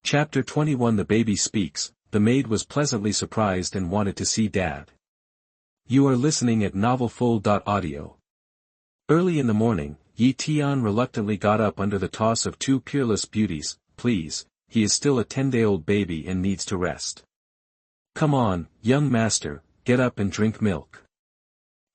Chapter 21 The baby speaks. The maid was pleasantly surprised and wanted to see Dad. You are listening at novelfull.audio. Early in the morning, Ye Tian reluctantly got up under the toss of two peerless beauties. Please, he is still a 10-day-old baby and needs to rest. Come on, young master, get up and drink milk.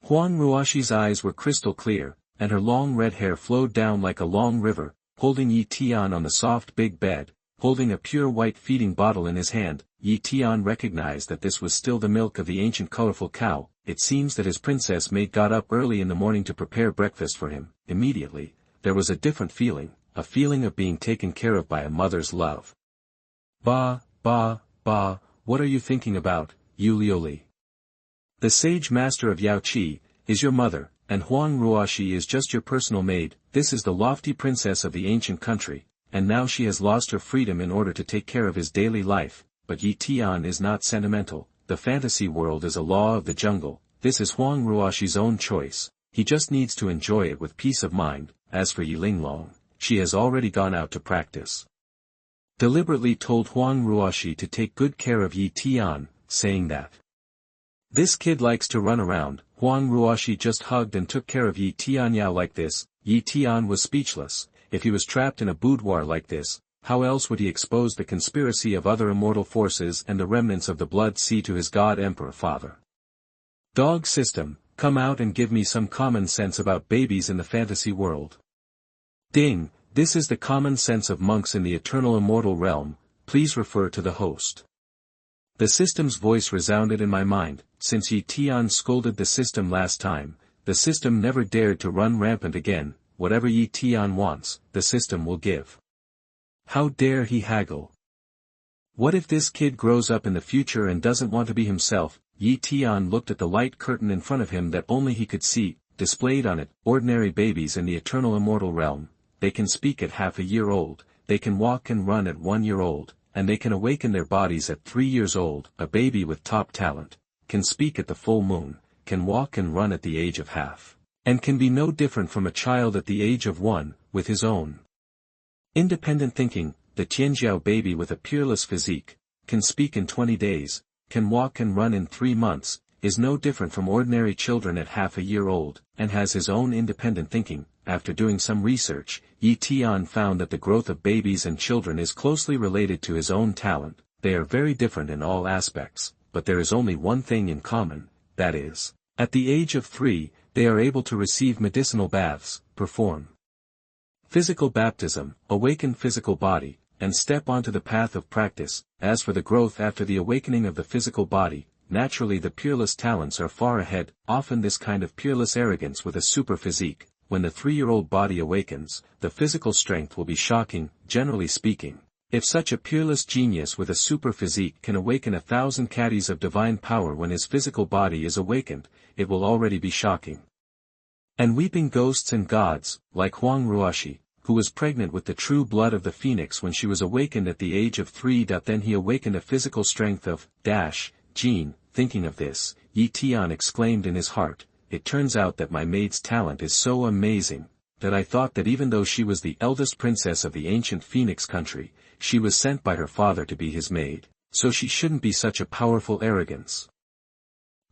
Xuanhuan's eyes were crystal clear, and her long red hair flowed down like a long river, holding Ye Tian on the soft big bed. Holding a pure white feeding bottle in his hand, Ye Tian recognized that this was still the milk of the ancient colorful cow. It seems that his princess maid got up early in the morning to prepare breakfast for him. Immediately, there was a different feeling, a feeling of being taken care of by a mother's love. Ba, what are you thinking about, Yue Liuli? The sage master of Yao Qi is your mother, and Xuanhuan is just your personal maid. This is the lofty princess of the ancient country. And now she has lost her freedom in order to take care of his daily life, but Ye Tian is not sentimental. The fantasy world is a law of the jungle. This is Xuanhuan's own choice. He just needs to enjoy it with peace of mind. As for Ye Linglong, she has already gone out to practice. Deliberately told Xuanhuan to take good care of Ye Tian, saying that this kid likes to run around. Xuanhuan just hugged and took care of Ye Tian like this. Ye Tian was speechless. If he was trapped in a boudoir like this, how else would he expose the conspiracy of other immortal forces and the remnants of the blood sea to his god emperor father? Dog system, come out and give me some common sense about babies in the fantasy world. Ding, this is the common sense of monks in the eternal immortal realm, please refer to the host. The system's voice resounded in my mind. Since Ye Tian scolded the system last time, the system never dared to run rampant again. Whatever Ye Tian wants, the system will give. How dare he haggle? What if this kid grows up in the future and doesn't want to be himself? Ye Tian looked at the light curtain in front of him that only he could see, displayed on it. Ordinary babies in the eternal immortal realm, they can speak at half a year old, they can walk and run at 1 year old, and they can awaken their bodies at 3 years old. A baby with top talent, can speak at the full moon, can walk and run at the age of half. And can be no different from a child at the age of 1, with his own independent thinking. The Tianjiao baby with a peerless physique, can speak in 20 days, can walk and run in 3 months, is no different from ordinary children at half a year old, and has his own independent thinking. After doing some research, Ye Tian found that the growth of babies and children is closely related to his own talent. They are very different in all aspects, but there is only one thing in common, that is, at the age of 3, they are able to receive medicinal baths, perform physical baptism, awaken physical body, and step onto the path of practice. As for the growth after the awakening of the physical body, naturally the peerless talents are far ahead. Often this kind of peerless arrogance with a super physique, when the 3-year-old body awakens, the physical strength will be shocking. Generally speaking, if such a peerless genius with a super physique can awaken 1,000 caddies of divine power when his physical body is awakened, it will already be shocking. And weeping ghosts and gods, like Xuanhuan, who was pregnant with the true blood of the phoenix when she was awakened at the age of 3. Then he awakened a physical strength of gene. Thinking of this, Ye Tian exclaimed in his heart, it turns out that my maid's talent is so amazing, that I thought that even though she was the eldest princess of the ancient phoenix country, she was sent by her father to be his maid, so she shouldn't be such a powerful arrogance.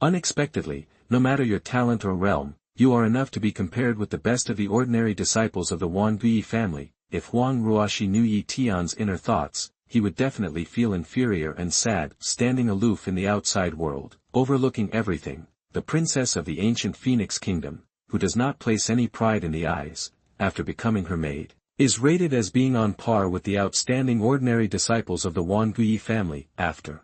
Unexpectedly, no matter your talent or realm, you are enough to be compared with the best of the ordinary disciples of the Banquet family. If Xuanhuan knew Ye Tian's inner thoughts, he would definitely feel inferior and sad. Standing aloof in the outside world, overlooking everything, the princess of the ancient Phoenix kingdom, who does not place any pride in the eyes, after becoming her maid, is rated as being on par with the outstanding ordinary disciples of the Banquet family. After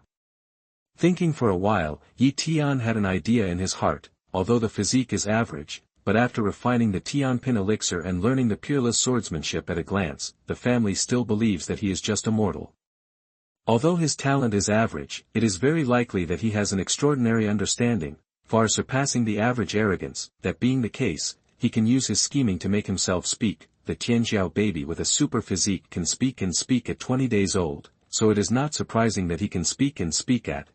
thinking for a while, Ye Tian had an idea in his heart. Although the physique is average, but after refining the Tianpin elixir and learning the peerless swordsmanship at a glance, the family still believes that he is just a mortal. Although his talent is average, it is very likely that he has an extraordinary understanding, far surpassing the average arrogance. That being the case, he can use his scheming to make himself speak. The Tianjiao baby with a super physique can speak at 20 days old, so it is not surprising that he can speak at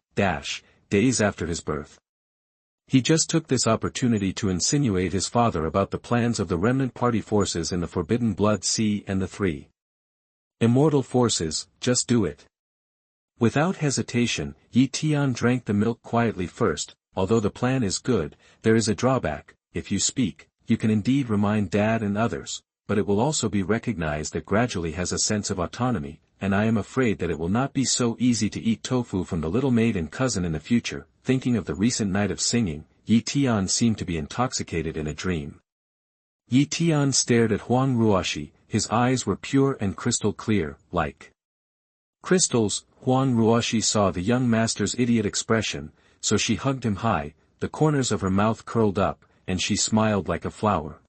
days after his birth. He just took this opportunity to insinuate his father about the plans of the remnant party forces in the Forbidden Blood Sea and the 3 Immortal forces, just do it. Without hesitation, Ye Tian drank the milk quietly first. Although the plan is good, there is a drawback. If you speak, you can indeed remind Dad and others, but it will also be recognized that gradually has a sense of autonomy, and I am afraid that it will not be so easy to eat tofu from the little maid and cousin in the future. Thinking of the recent night of singing, Ye Tian seemed to be intoxicated in a dream. Ye Tian stared at Huang Ruoshi. His eyes were pure and crystal clear, like crystals. Huang Ruoshi saw the young master's idiot expression, so she hugged him high, the corners of her mouth curled up, and she smiled like a flower.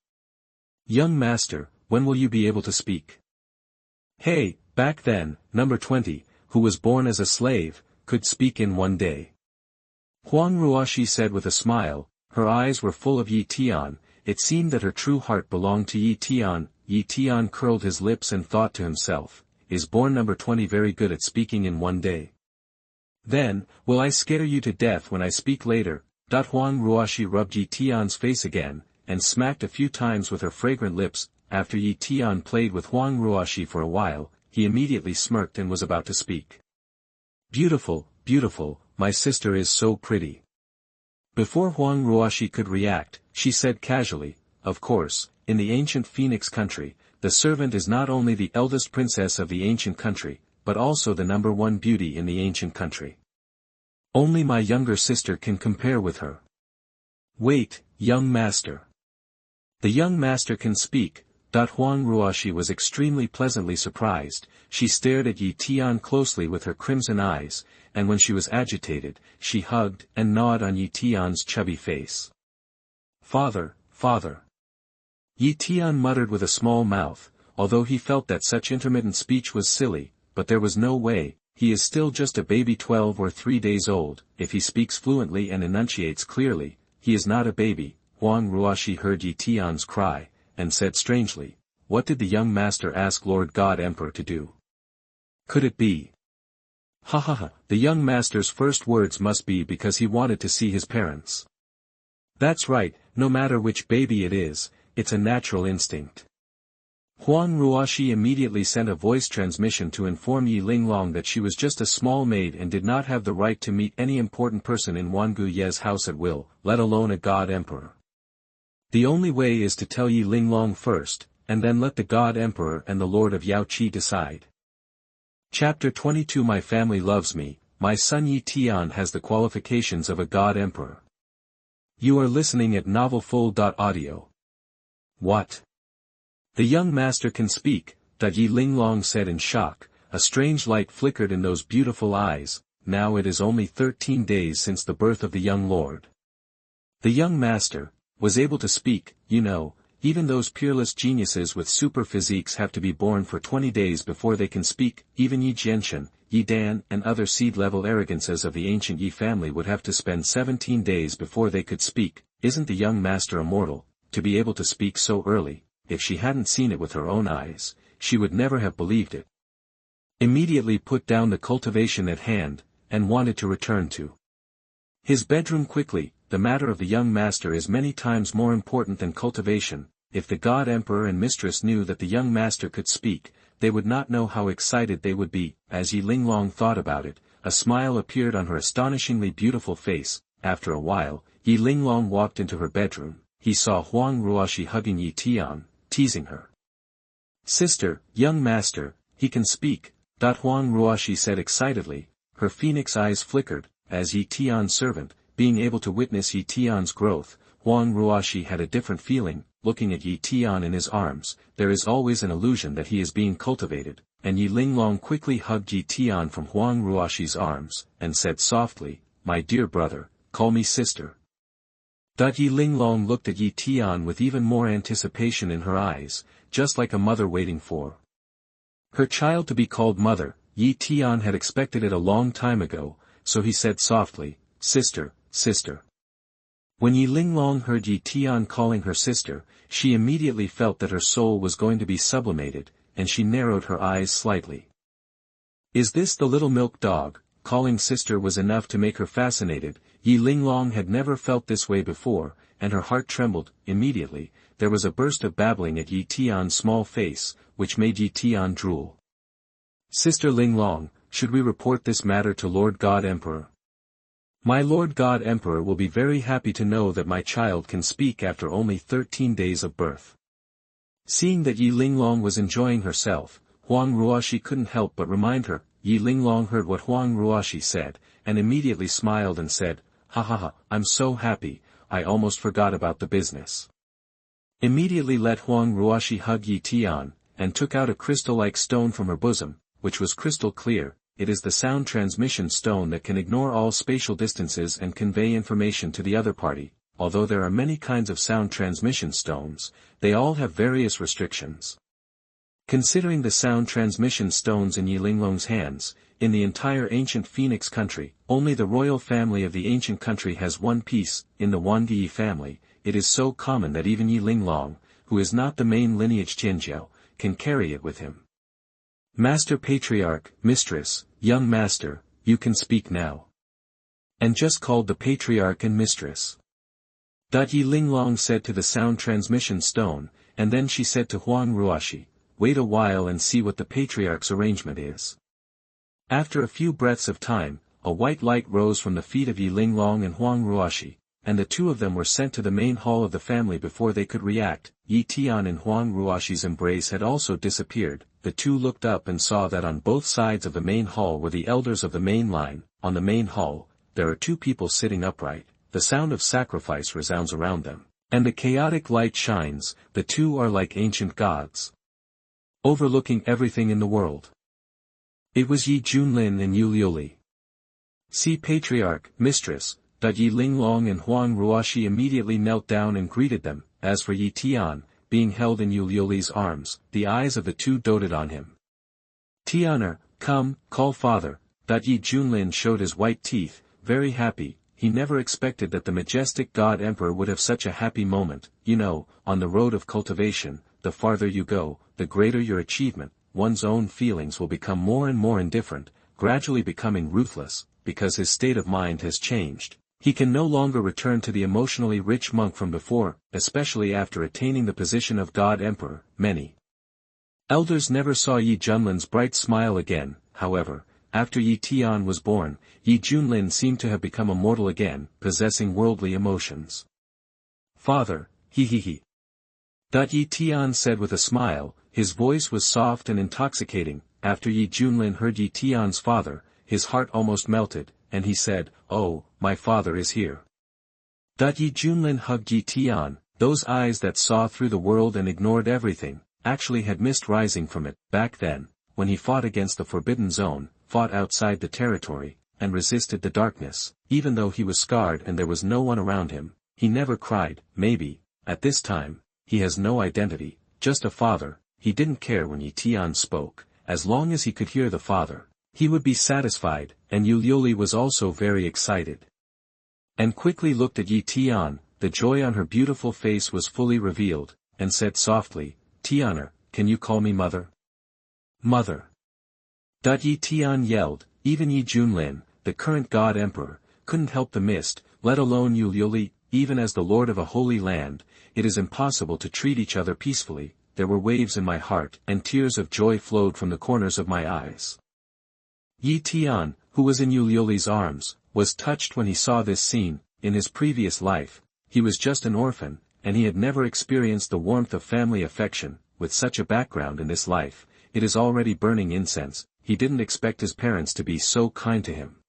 Young master, when will you be able to speak? Hey, back then, number 20, who was born as a slave, could speak in one day. Huang Ruoshi said with a smile. Her eyes were full of Ye Tian. It seemed that her true heart belonged to Ye Tian. Ye Tian curled his lips and thought to himself, is born number 20 very good at speaking in one day? Then, will I scare you to death when I speak later? Huang Ruoshi rubbed Ye Tian's face again, and smacked a few times with her fragrant lips. After Ye Tian played with Huang Ruoshi for a while, he immediately smirked and was about to speak. Beautiful, beautiful, my sister is so pretty. Before Huang Ruoshi could react, she said casually, of course, in the ancient Phoenix country, the servant is not only the eldest princess of the ancient country, but also the number one beauty in the ancient country. Only my younger sister can compare with her. Wait, young master. The young master can speak. Huang Ruoshi was extremely pleasantly surprised. She stared at Ye Tian closely with her crimson eyes, and when she was agitated, she hugged and gnawed on Ye Tian's chubby face. Father, father. Ye Tian muttered with a small mouth, although he felt that such intermittent speech was silly, but there was no way. He is still just a baby 12 or 3 days old. If he speaks fluently and enunciates clearly, he is not a baby. Huang Ruoshi heard Ye Tian's cry, and said strangely, what did the young master ask Lord God Emperor to do? Could it be? Ha ha ha, the young master's first words must be because he wanted to see his parents. That's right, no matter which baby it is, it's a natural instinct. Huang Ruoshi immediately sent a voice transmission to inform Yi Linglong that she was just a small maid and did not have the right to meet any important person in Wangu Ye's house at will, let alone a god emperor. The only way is to tell Yi Linglong first, and then let the god emperor and the lord of Yaoqi decide. Chapter 22 My family loves me, my son Ye Tian has the qualifications of a god emperor. You are listening at novelfull.audio. What? The young master can speak, Yi Linglong said in shock. A strange light flickered in those beautiful eyes. Now it is only 13 days since the birth of the young lord. The young master was able to speak. You know, even those peerless geniuses with super physiques have to be born for 20 days before they can speak. Even Yi Jianshan, Yi Dan and other seed-level arrogances of the ancient Yi family would have to spend 17 days before they could speak. Isn't the young master immortal, to be able to speak so early? If she hadn't seen it with her own eyes, she would never have believed it. Immediately put down the cultivation at hand, and wanted to return to his bedroom quickly. The matter of the young master is many times more important than cultivation. If the god emperor and mistress knew that the young master could speak, they would not know how excited they would be. As Yi Linglong thought about it, a smile appeared on her astonishingly beautiful face. After a while, Yi Linglong walked into her bedroom. He saw Huang Ruoshi hugging Ye Tian, teasing her. Sister, young master, he can speak, Huang Ruoshi said excitedly. Her phoenix eyes flickered, as Ye Tian's servant, being able to witness Ye Tian's growth. Huang Ruoshi had a different feeling. Looking at Ye Tian in his arms, there is always an illusion that he is being cultivated, and Yi Linglong quickly hugged Ye Tian from Huang Ruoshi's arms, and said softly, my dear brother, call me sister. Yi Linglong looked at Ye Tian with even more anticipation in her eyes, just like a mother waiting for her child to be called mother. Ye Tian had expected it a long time ago, so he said softly, sister, sister. When Yi Linglong heard Ye Tian calling her sister, she immediately felt that her soul was going to be sublimated, and she narrowed her eyes slightly. Is this the little milk dog? Calling sister was enough to make her fascinated. Yi Linglong had never felt this way before, and her heart trembled. Immediately, there was a burst of babbling at Ye Tian's small face, which made Ye Tian drool. Sister Linglong, should we report this matter to Lord God Emperor? My Lord God Emperor will be very happy to know that my child can speak after only 13 days of birth. Seeing that Ye Linglong was enjoying herself, Huang Ruoshi couldn't help but remind her. Ye Linglong heard what Huang Ruoshi said, and immediately smiled and said, "Ha ha ha, I'm so happy, I almost forgot about the business." Immediately let Huang Ruoshi hug Ye Tian, and took out a crystal-like stone from her bosom, which was crystal clear. It is the sound transmission stone that can ignore all spatial distances and convey information to the other party. Although there are many kinds of sound transmission stones, they all have various restrictions. Considering the sound transmission stones in Ye Linglong's hands, in the entire ancient Phoenix country, only the royal family of the ancient country has one piece. In the Wangi family, it is so common that even Ye Linglong, who is not the main lineage Tianjiao, can carry it with him. Master Patriarch, Mistress, Young Master, you can speak now. And just called the Patriarch and Mistress. Ye Linglong said to the sound transmission stone, and then she said to Huang Ruoshi, "Wait a while and see what the Patriarch's arrangement is." After a few breaths of time, a white light rose from the feet of Ye Linglong and Huang Ruoshi, and the two of them were sent to the main hall of the family before they could react. Ye Tian and Huang Ruoshi's embrace had also disappeared. The two looked up and saw that on both sides of the main hall were the elders of the main line. On the main hall, there are two people sitting upright, the sound of sacrifice resounds around them, and the chaotic light shines. The two are like ancient gods, overlooking everything in the world. It was Ye Junlin and Yue Liuli. See Patriarch, Mistress. Ye Linglong and Huang Ruoshi immediately knelt down and greeted them. As for Ye Tian, being held in Yue Liuli's arms, the eyes of the two doted on him. "Tianer, come, call father." Ye Junlin showed his white teeth, very happy. He never expected that the majestic God Emperor would have such a happy moment. You know, on the road of cultivation, the farther you go, the greater your achievement. One's own feelings will become more and more indifferent, gradually becoming ruthless, because his state of mind has changed. He can no longer return to the emotionally rich monk from before, especially after attaining the position of God Emperor. Many elders never saw Ye Junlin's bright smile again. However, after Ye Tian was born, Ye Junlin seemed to have become immortal again, possessing worldly emotions. "Father, he. Ye Tian said with a smile. His voice was soft and intoxicating. After Ye Junlin heard Ye Tian's father, his heart almost melted, and he said, "Oh, my father is here." Ye Junlin hugged Ye Tian. Those eyes that saw through the world and ignored everything, actually had mist rising from it. Back then, when he fought against the Forbidden Zone, fought outside the territory, and resisted the darkness, even though he was scarred and there was no one around him, he never cried. Maybe, at this time, he has no identity, just a father. He didn't care when Ye Tian spoke, as long as he could hear the father, he would be satisfied. And Yue Liuli was also very excited, and quickly looked at Ye Tian. The joy on her beautiful face was fully revealed, and said softly, "Tianer, can you call me mother?" "Mother." Ye Tian yelled. Even Ye Junlin, the current God Emperor, couldn't help the mist, let alone Yue Liuli. Even as the lord of a holy land, it is impossible to treat each other peacefully. There were waves in my heart, and tears of joy flowed from the corners of my eyes. Ye Tian, who was in Yue Liuli's arms, was touched when he saw this scene. In his previous life, he was just an orphan, and he had never experienced the warmth of family affection. With such a background in this life, it is already burning incense. He didn't expect his parents to be so kind to him.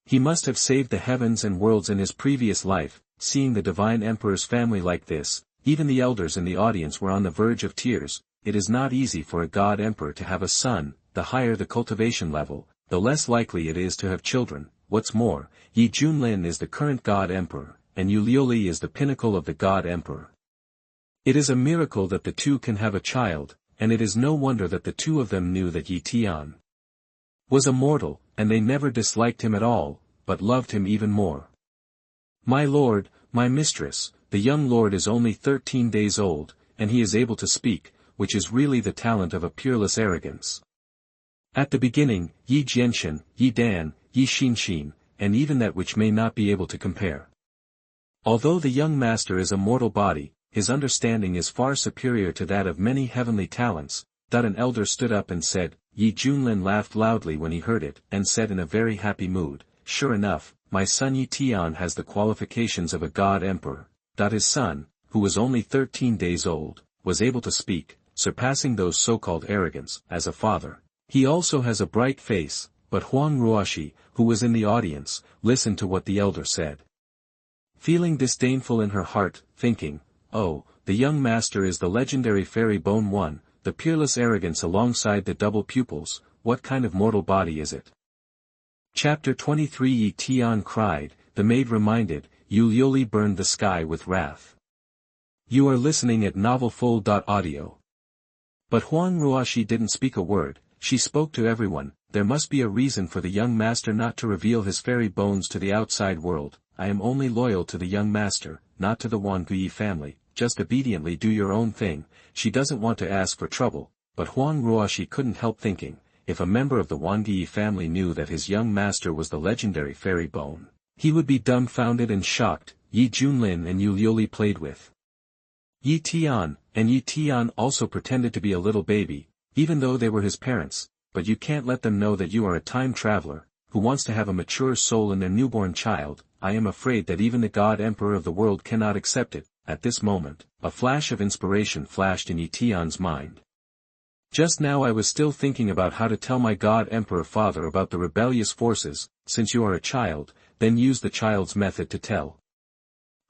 He must have saved the heavens and worlds in his previous life. Seeing the divine emperor's family like this, even the elders in the audience were on the verge of tears. It is not easy for a God Emperor to have a son. The higher the cultivation level, the less likely it is to have children. What's more, Ye Junlin is the current God Emperor, and Yue Liuli is the pinnacle of the God Emperor. It is a miracle that the two can have a child, and it is no wonder that the two of them knew that Ye Tian was immortal, and they never disliked him at all, but loved him even more. "My lord, my mistress, the young lord is only 13 days old, and he is able to speak, which is really the talent of a peerless arrogance. At the beginning, Ye Jianshan, Ye Dan, Ye Xinshin, and even that which may not be able to compare. Although the young master is a mortal body, his understanding is far superior to that of many heavenly talents." An elder stood up and said, Ye Junlin laughed loudly when he heard it and said in a very happy mood, "Sure enough, my son Ye Tian has the qualifications of a god emperor." His son, who was only 13 days old, was able to speak, surpassing those so-called arrogance, as a father. He also has a bright face, but Huang Ruoshi, who was in the audience, listened to what the elder said. Feeling disdainful in her heart, thinking, "Oh, the young master is the legendary fairy bone one, the peerless arrogance alongside the double pupils, what kind of mortal body is it?" Chapter 23 Ye Tian cried, the maid reminded, Yue Liuli burned the sky with wrath. You are listening at novelfull.audio. But Huang Ruoshi didn't speak a word. She spoke to everyone. There must be a reason for the young master not to reveal his fairy bones to the outside world. I am only loyal to the young master, not to the Wanguyi family. Just obediently do your own thing. She doesn't want to ask for trouble, but Huang Ruoshi couldn't help thinking, if a member of the Wanguyi family knew that his young master was the legendary fairy bone, he would be dumbfounded and shocked. Ye Junlin and Yue Liuli played with Ye Tian, and Ye Tian also pretended to be a little baby, even though they were his parents, but you can't let them know that you are a time traveler, who wants to have a mature soul in their newborn child. I am afraid that even the God Emperor of the world cannot accept it. At this moment, a flash of inspiration flashed in Ye Tian's mind. Just now I was still thinking about how to tell my God Emperor father about the rebellious forces. Since you are a child, then use the child's method to tell.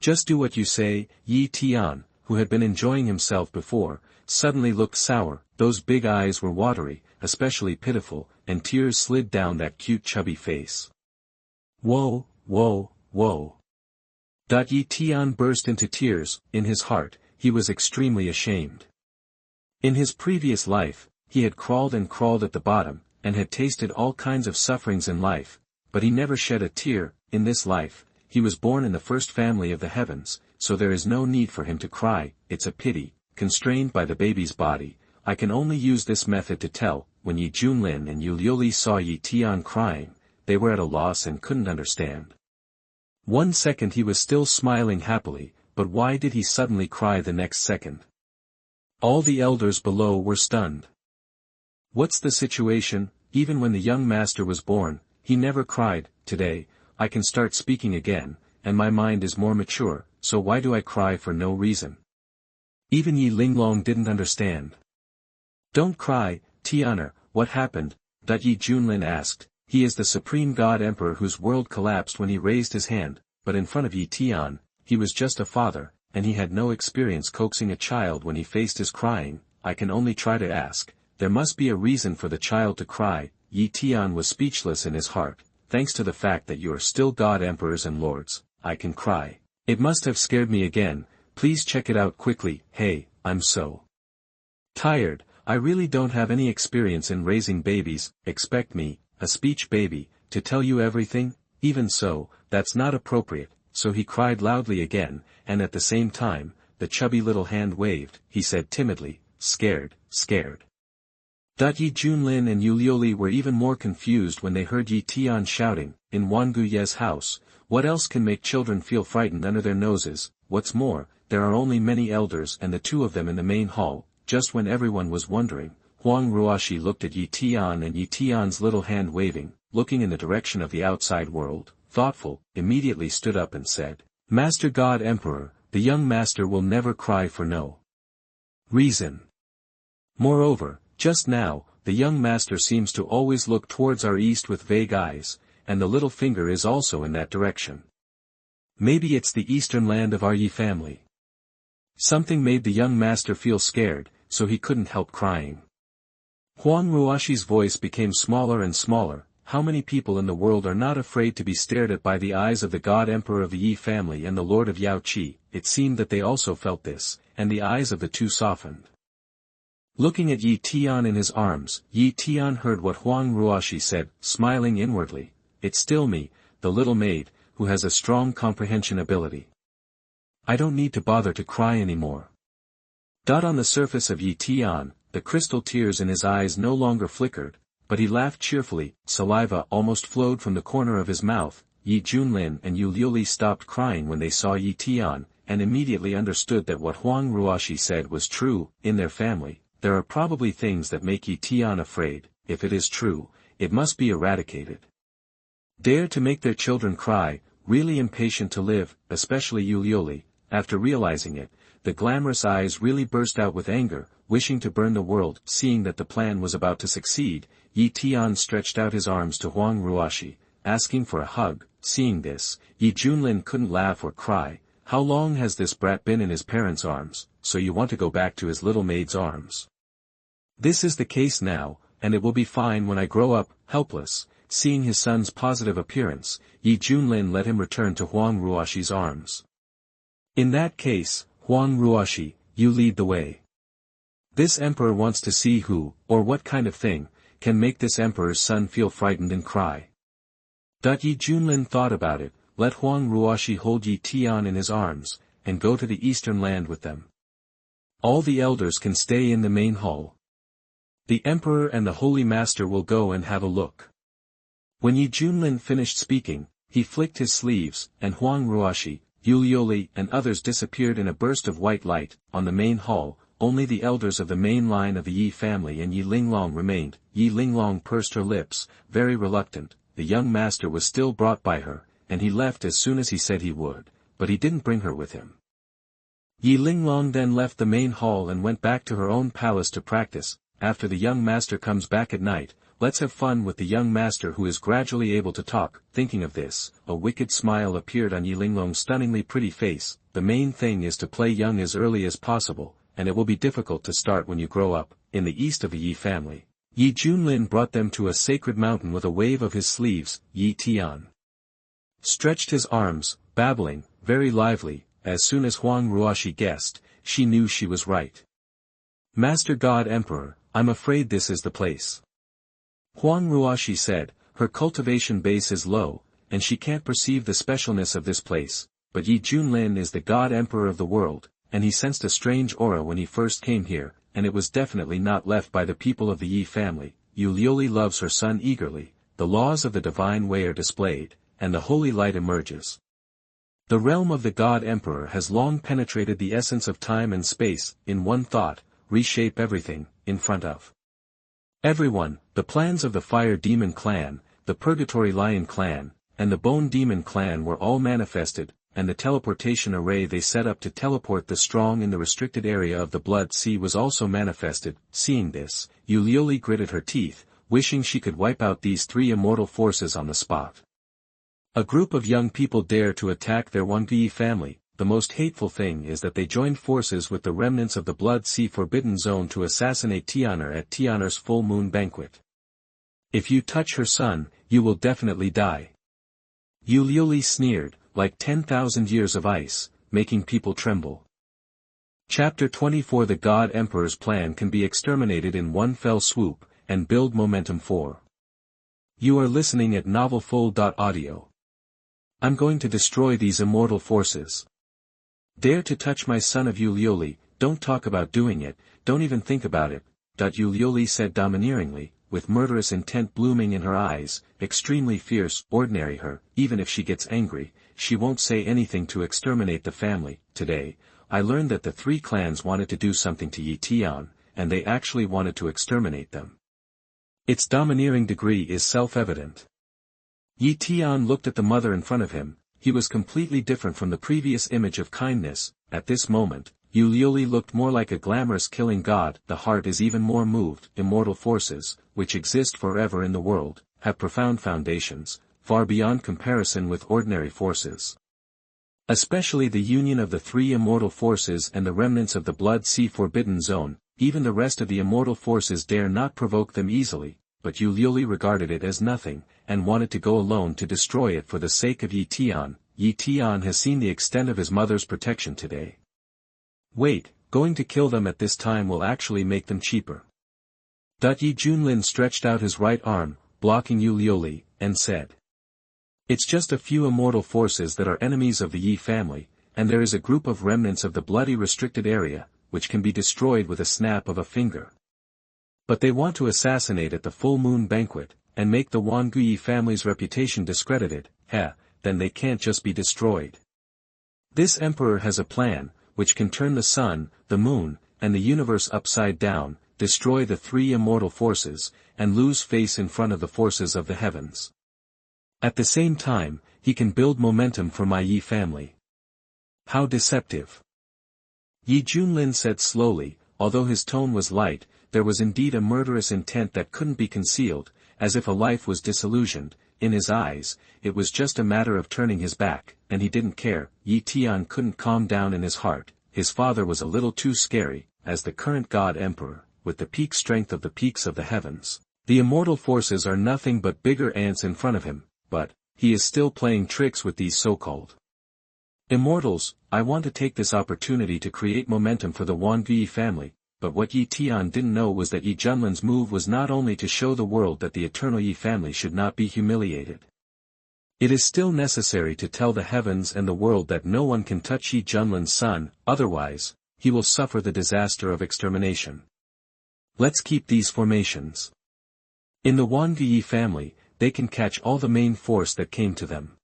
Just do what you say. Ye Tian, who had been enjoying himself before, suddenly looked sour. Those big eyes were watery, especially pitiful, and tears slid down that cute chubby face. Whoa, whoa, whoa. Ye Tian burst into tears. In his heart, he was extremely ashamed. In his previous life, he had crawled and crawled at the bottom, and had tasted all kinds of sufferings in life, but he never shed a tear. In this life, he was born in the first family of the heavens, so there is no need for him to cry. It's a pity, constrained by the baby's body. I can only use this method to tell. When Ye Junlin and Yue Liuli saw Ye Tian crying, they were at a loss and couldn't understand. 1 second he was still smiling happily, but why did he suddenly cry the next second? All the elders below were stunned. What's the situation? Even when the young master was born, he never cried. Today, I can start speaking again, and my mind is more mature, so why do I cry for no reason? Even Ye Linglong didn't understand. Don't cry, Tianer, what happened? Ye Junlin asked. He is the supreme god emperor whose world collapsed when he raised his hand, but in front of Ye Tian, he was just a father, and he had no experience coaxing a child when he faced his crying. I can only try to ask. There must be a reason for the child to cry. Ye Tian was speechless in his heart. Thanks to the fact that you are still god emperors and lords, I can cry. It must have scared me again. Please check it out quickly. Hey, I'm so tired. I really don't have any experience in raising babies. Expect me, a speech baby, to tell you everything? Even so, that's not appropriate. So he cried loudly again, and at the same time, the chubby little hand waved. He said timidly, scared, scared. Ye Junlin and Yue Liuli were even more confused when they heard Ye Tian shouting, in Wanguye's house. What else can make children feel frightened under their noses? What's more, there are only many elders and the two of them in the main hall. Just when everyone was wondering, Huang Ruoshi looked at Ye Tian and Ye Tian's little hand waving, looking in the direction of the outside world, thoughtful, immediately stood up and said, Master God Emperor, the young master will never cry for no reason. Moreover, just now, the young master seems to always look towards our east with vague eyes, and the little finger is also in that direction. Maybe it's the eastern land of our Yi family. Something made the young master feel scared, so he couldn't help crying. Huang Ruoshi's voice became smaller and smaller. How many people in the world are not afraid to be stared at by the eyes of the god emperor of the Yi family and the lord of Yao Qi? It seemed that they also felt this, and the eyes of the two softened. Looking at Ye Tian in his arms, Ye Tian heard what Huang Ruoshi said, smiling inwardly. It's still me, the little maid, who has a strong comprehension ability. I don't need to bother to cry anymore. On the surface of Ye Tian, the crystal tears in his eyes no longer flickered, but he laughed cheerfully. Saliva almost flowed from the corner of his mouth. Ye Junlin and Yue Liuli stopped crying when they saw Ye Tian, and immediately understood that what Huang Ruoshi said was true. In their family, there are probably things that make Ye Tian afraid. if it is true, it must be eradicated. Dare to make their children cry, really impatient to live, especially Yue Liuli. After realizing it, the glamorous eyes really burst out with anger, wishing to burn the world. Seeing that the plan was about to succeed, Ye Tian stretched out his arms to Huang Ruoshi, asking for a hug. Seeing this, Ye Junlin couldn't laugh or cry. How long has this brat been in his parents' arms, so you want to go back to his little maid's arms? This is the case now, and it will be fine when I grow up. Helpless, seeing his son's positive appearance, Ye Junlin let him return to Huang Ruoshi's arms. In that case, Huang Ruoshi, you lead the way. This emperor wants to see who, or what kind of thing, can make this emperor's son feel frightened and cry. Ye Junlin thought about it. Let Huang Ruoshi hold Ye Tian in his arms, and go to the eastern land with them. All the elders can stay in the main hall. The emperor and the holy master will go and have a look. When Ye Junlin finished speaking, he flicked his sleeves, and Huang Ruoshi, Yue Liuli and others disappeared in a burst of white light. On the main hall, only the elders of the main line of the Yi family and Yi Linglong remained. Yi Linglong pursed her lips, very reluctant. The young master was still brought by her, and he left as soon as he said he would, but he didn't bring her with him. Yi Linglong then left the main hall and went back to her own palace to practice. After the young master comes back at night, let's have fun with the young master who is gradually able to talk. Thinking of this, a wicked smile appeared on Yi Linglong's stunningly pretty face. The main thing is to play young as early as possible, and it will be difficult to start when you grow up. In the east of the Yi family, Ye Junlin brought them to a sacred mountain with a wave of his sleeves. Ye Tian stretched his arms, babbling, very lively. As soon as Huang Ruoshi guessed, she knew she was right. Master God Emperor, I'm afraid this is the place. Huang Ruoshi said, her cultivation base is low, and she can't perceive the specialness of this place, but Ye Junlin is the God Emperor of the world, and he sensed a strange aura when he first came here, and it was definitely not left by the people of the Yi family. Yue Liuli loves her son eagerly, the laws of the divine way are displayed, and the holy light emerges. The realm of the God Emperor has long penetrated the essence of time and space. In one thought, reshape everything, in front of everyone. The plans of the Fire Demon clan, the Purgatory Lion clan, and the Bone Demon clan were all manifested, and the teleportation array they set up to teleport the strong in the restricted area of the Blood Sea was also manifested. Seeing this, Yue Liuli gritted her teeth, wishing she could wipe out these three immortal forces on the spot. A group of young people dare to attack their Wangui family. The most hateful thing is that they joined forces with the remnants of the Blood Sea Forbidden Zone to assassinate Tian'er at Tian'er's full moon banquet. If you touch her son, you will definitely die. Yue Liuli sneered, like 10,000 years of ice, making people tremble. Chapter 24. The God Emperor's plan can be exterminated in one fell swoop, and build momentum for. You are listening at novelfull.audio. I'm going to destroy these immortal forces. Dare to touch my son of Yue Liuli, don't talk about doing it, don't even think about it. Yue Liuli said domineeringly, with murderous intent blooming in her eyes, extremely fierce. Ordinary her, even if she gets angry, she won't say anything to exterminate the family. Today, I learned that the three clans wanted to do something to Ye Tian, and they actually wanted to exterminate them. Its domineering degree is self-evident. Ye Tian looked at the mother in front of him. He was completely different from the previous image of kindness. At this moment, Yue Liuli looked more like a glamorous killing god. The heart is even more moved. Immortal forces, which exist forever in the world, have profound foundations, far beyond comparison with ordinary forces. Especially the union of the three immortal forces and the remnants of the Blood Sea Forbidden Zone. Even the rest of the immortal forces dare not provoke them easily, but Yue Liuli regarded it as nothing, and wanted to go alone to destroy it for the sake of Ye Tian. Ye Tian has seen the extent of his mother's protection today. Wait, going to kill them at this time will actually make them cheaper. Ye Junlin stretched out his right arm, blocking Yue Liuli, and said, it's just a few immortal forces that are enemies of the Yi family, and there is a group of remnants of the bloody restricted area, which can be destroyed with a snap of a finger. But they want to assassinate at the full moon banquet, and make the Wangui family's reputation discredited. Then they can't just be destroyed. This emperor has a plan, which can turn the sun, the moon, and the universe upside down, destroy the three immortal forces, and lose face in front of the forces of the heavens. At the same time, he can build momentum for my Ye family. How deceptive. Ye Junlin said slowly, although his tone was light, there was indeed a murderous intent that couldn't be concealed, as if a life was disillusioned. In his eyes, it was just a matter of turning his back, and he didn't care. Ye Tian couldn't calm down in his heart. His father was a little too scary, as the current God Emperor, with the peak strength of the peaks of the heavens. The immortal forces are nothing but bigger ants in front of him, but he is still playing tricks with these so-called immortals. I want to take this opportunity to create momentum for the Xuanhuan family, but what Ye Tian didn't know was that Ye Junlin's move was not only to show the world that the eternal Ye family should not be humiliated. It is still necessary to tell the heavens and the world that no one can touch Ye Junlin's son, otherwise, he will suffer the disaster of extermination. Let's keep these formations. In the Xuanhuan family, they can catch all the main force that came to them.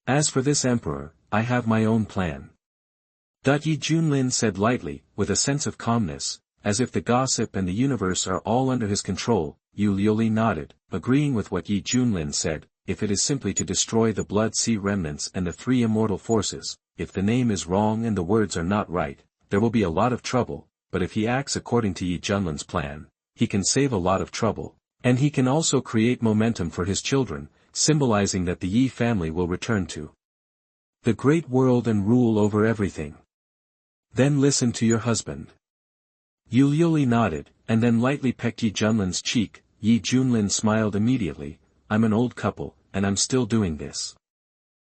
As for this emperor, I have my own plan. Ye Junlin said lightly, with a sense of calmness, as if the gossip and the universe are all under his control. Yue Liuli nodded, agreeing with what Ye Junlin said. If it is simply to destroy the Blood Sea remnants and the three immortal forces, if the name is wrong and the words are not right, there will be a lot of trouble, but if he acts according to Ye Junlin's plan, he can save a lot of trouble, and he can also create momentum for his children, symbolizing that the Ye family will return to the great world and rule over everything. Then listen to your husband. Yue Liuli nodded, and then lightly pecked Ye Junlin's cheek. Ye Junlin smiled immediately. I'm an old couple, and I'm still doing this.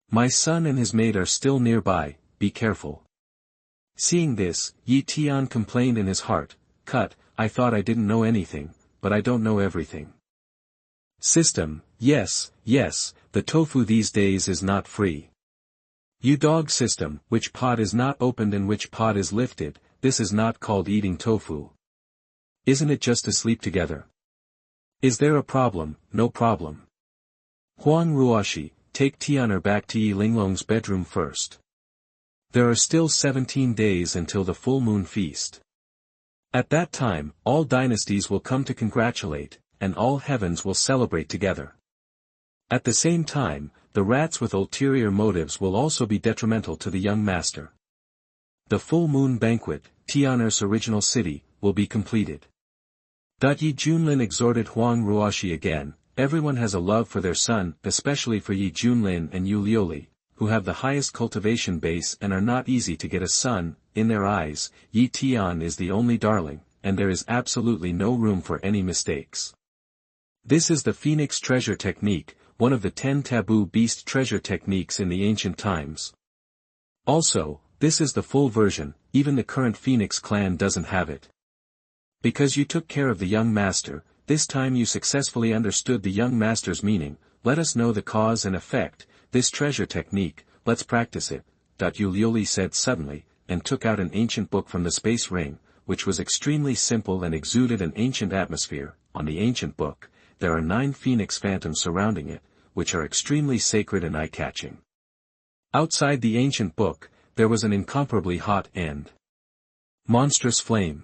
My son and his maid are still nearby, be careful. Seeing this, Ye Tian complained in his heart, Cut, I thought I didn't know anything, but I don't know everything. System, yes, the tofu these days is not free. You dog system, which pot is not opened and which pot is lifted, this is not called eating tofu. Isn't it just to sleep together? Is there a problem? No problem. Huang Ruoshi, take Tianer back to Yi Linglong's bedroom first. There are still 17 days until the full moon feast. At that time, all dynasties will come to congratulate, and all heavens will celebrate together. At the same time, the rats with ulterior motives will also be detrimental to the young master. The full moon banquet, Tianer's original city, will be completed. Ye Junlin exhorted Huang Ruoshi again. Everyone has a love for their son, especially for Ye Junlin and Yue Liuli, who have the highest cultivation base and are not easy to get a son. In their eyes, Ye Tian is the only darling, and there is absolutely no room for any mistakes. This is the phoenix treasure technique, one of the 10 taboo beast treasure techniques in the ancient times. Also, this is the full version, even the current Phoenix clan doesn't have it. Because you took care of the young master, this time you successfully understood the young master's meaning. Let us know the cause and effect, this treasure technique, let's practice it. Yue Liuli said suddenly, and took out an ancient book from the space ring, which was extremely simple and exuded an ancient atmosphere. On the ancient book, there are 9 phoenix phantoms surrounding it, which are extremely sacred and eye-catching. Outside the ancient book, there was an incomparably hot and monstrous flame.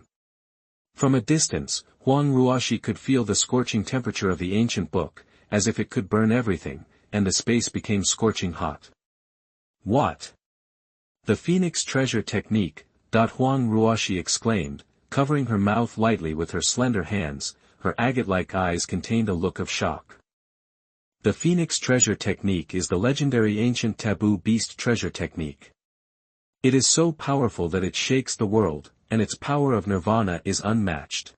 From a distance, Huang Ruoshi could feel the scorching temperature of the ancient book, as if it could burn everything, and the space became scorching hot. What? The Phoenix treasure technique, Huang Ruoshi exclaimed, covering her mouth lightly with her slender hands. Her agate-like eyes contained a look of shock. The Phoenix treasure technique is the legendary ancient taboo beast treasure technique. It is so powerful that it shakes the world, and its power of nirvana is unmatched.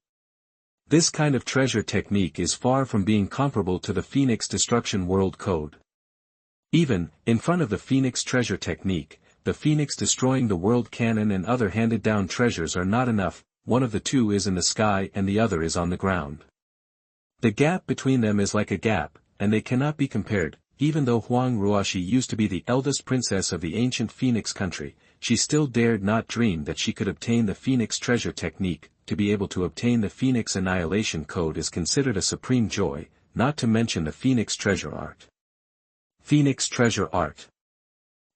This kind of treasure technique is far from being comparable to the Phoenix destruction world code. Even, in front of the Phoenix treasure technique, the Phoenix destroying the world canon and other handed-down treasures are not enough. One of the two is in the sky and the other is on the ground. The gap between them is like a gap, and they cannot be compared. Even though Huang Ruoshi used to be the eldest princess of the ancient Phoenix country, she still dared not dream that she could obtain the Phoenix treasure technique. To be able to obtain the Phoenix annihilation code is considered a supreme joy, not to mention the Phoenix treasure art. Phoenix treasure art.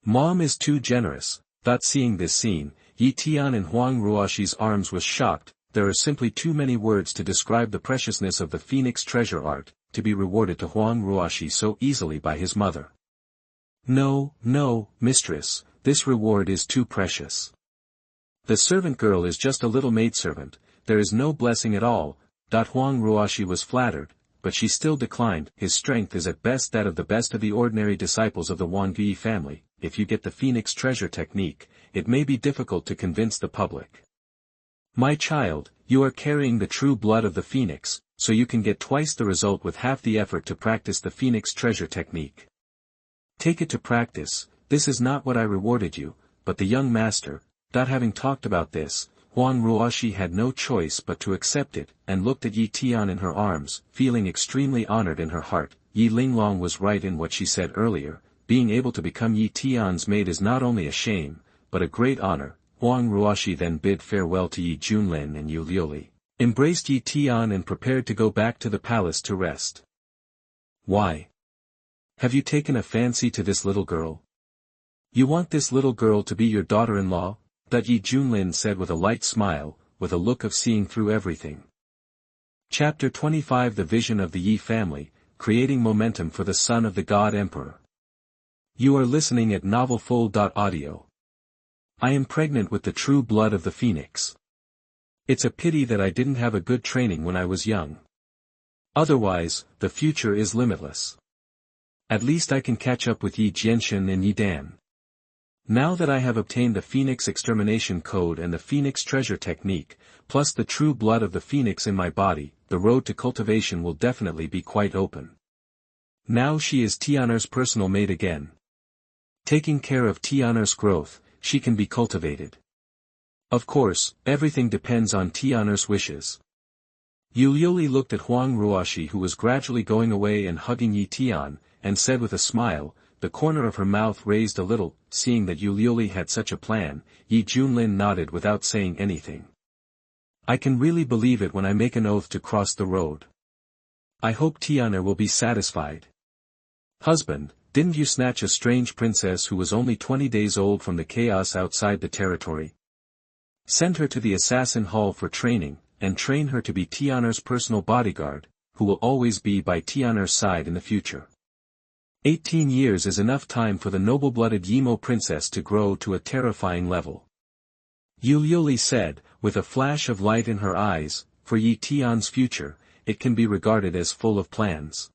Mom is too generous. Seeing this scene, Ye Tian in Huang Ruoshi's arms was shocked. there are simply too many words to describe the preciousness of the phoenix treasure art, to be rewarded to Huang Ruoxi so easily by his mother. No, no, mistress, this reward is too precious. The servant girl is just a little maidservant, there is no blessing at all. Huang Ruoxi was flattered, but she still declined. His strength is at best that of the ordinary disciples of the Wangui family. If you get the phoenix treasure technique, it may be difficult to convince the public. My child, you are carrying the true blood of the phoenix, so you can get twice the result with half the effort to practice the phoenix treasure technique. Take it to practice. This is not what I rewarded you, but the young master. Having talked about this, Huang Ruoxi had no choice but to accept it, and looked at Ye Tian in her arms, feeling extremely honored in her heart. Yi Linglong was right in what she said earlier, being able to become Ye Tian's maid is not only a shame, but a great honor. Huang Ruoxi then bid farewell to Ye Junlin and Yue Liuli, embraced Ye Tian and prepared to go back to the palace to rest. Why? Have you taken a fancy to this little girl? You want this little girl to be your daughter-in-law? Ye Junlin said with a light smile, with a look of seeing through everything. Chapter 25 The Vision of the Yi Family, Creating Momentum for the Son of the God Emperor. You are listening at novelfull.audio. I am pregnant with the true blood of the phoenix. It's a pity that I didn't have a good training when I was young. Otherwise, the future is limitless. At least I can catch up with Yi Jianshan and Yi Dan. Now that I have obtained the Phoenix Extermination Code and the Phoenix Treasure Technique, plus the true blood of the phoenix in my body, the road to cultivation will definitely be quite open. Now she is Tianer's personal maid again. Taking care of Tianer's growth, she can be cultivated. Of course, everything depends on Tianer's wishes. Yue Liuli looked at Huang Ruoxi who was gradually going away and hugging Ye Tian, and said with a smile, the corner of her mouth raised a little. Seeing that Yue Liuli had such a plan, Ye Junlin nodded without saying anything. I can really believe it when I make an oath to cross the road. I hope Tianer will be satisfied. Husband, didn't you snatch a strange princess who was only 20 days old from the chaos outside the territory? Send her to the assassin hall for training, and train her to be Tianer's personal bodyguard, who will always be by Tianer's side in the future. 18 years is enough time for the noble-blooded Yimo princess to grow to a terrifying level. Yue Liuli said, with a flash of light in her eyes, for Ye Tian's future, it can be regarded as full of plans.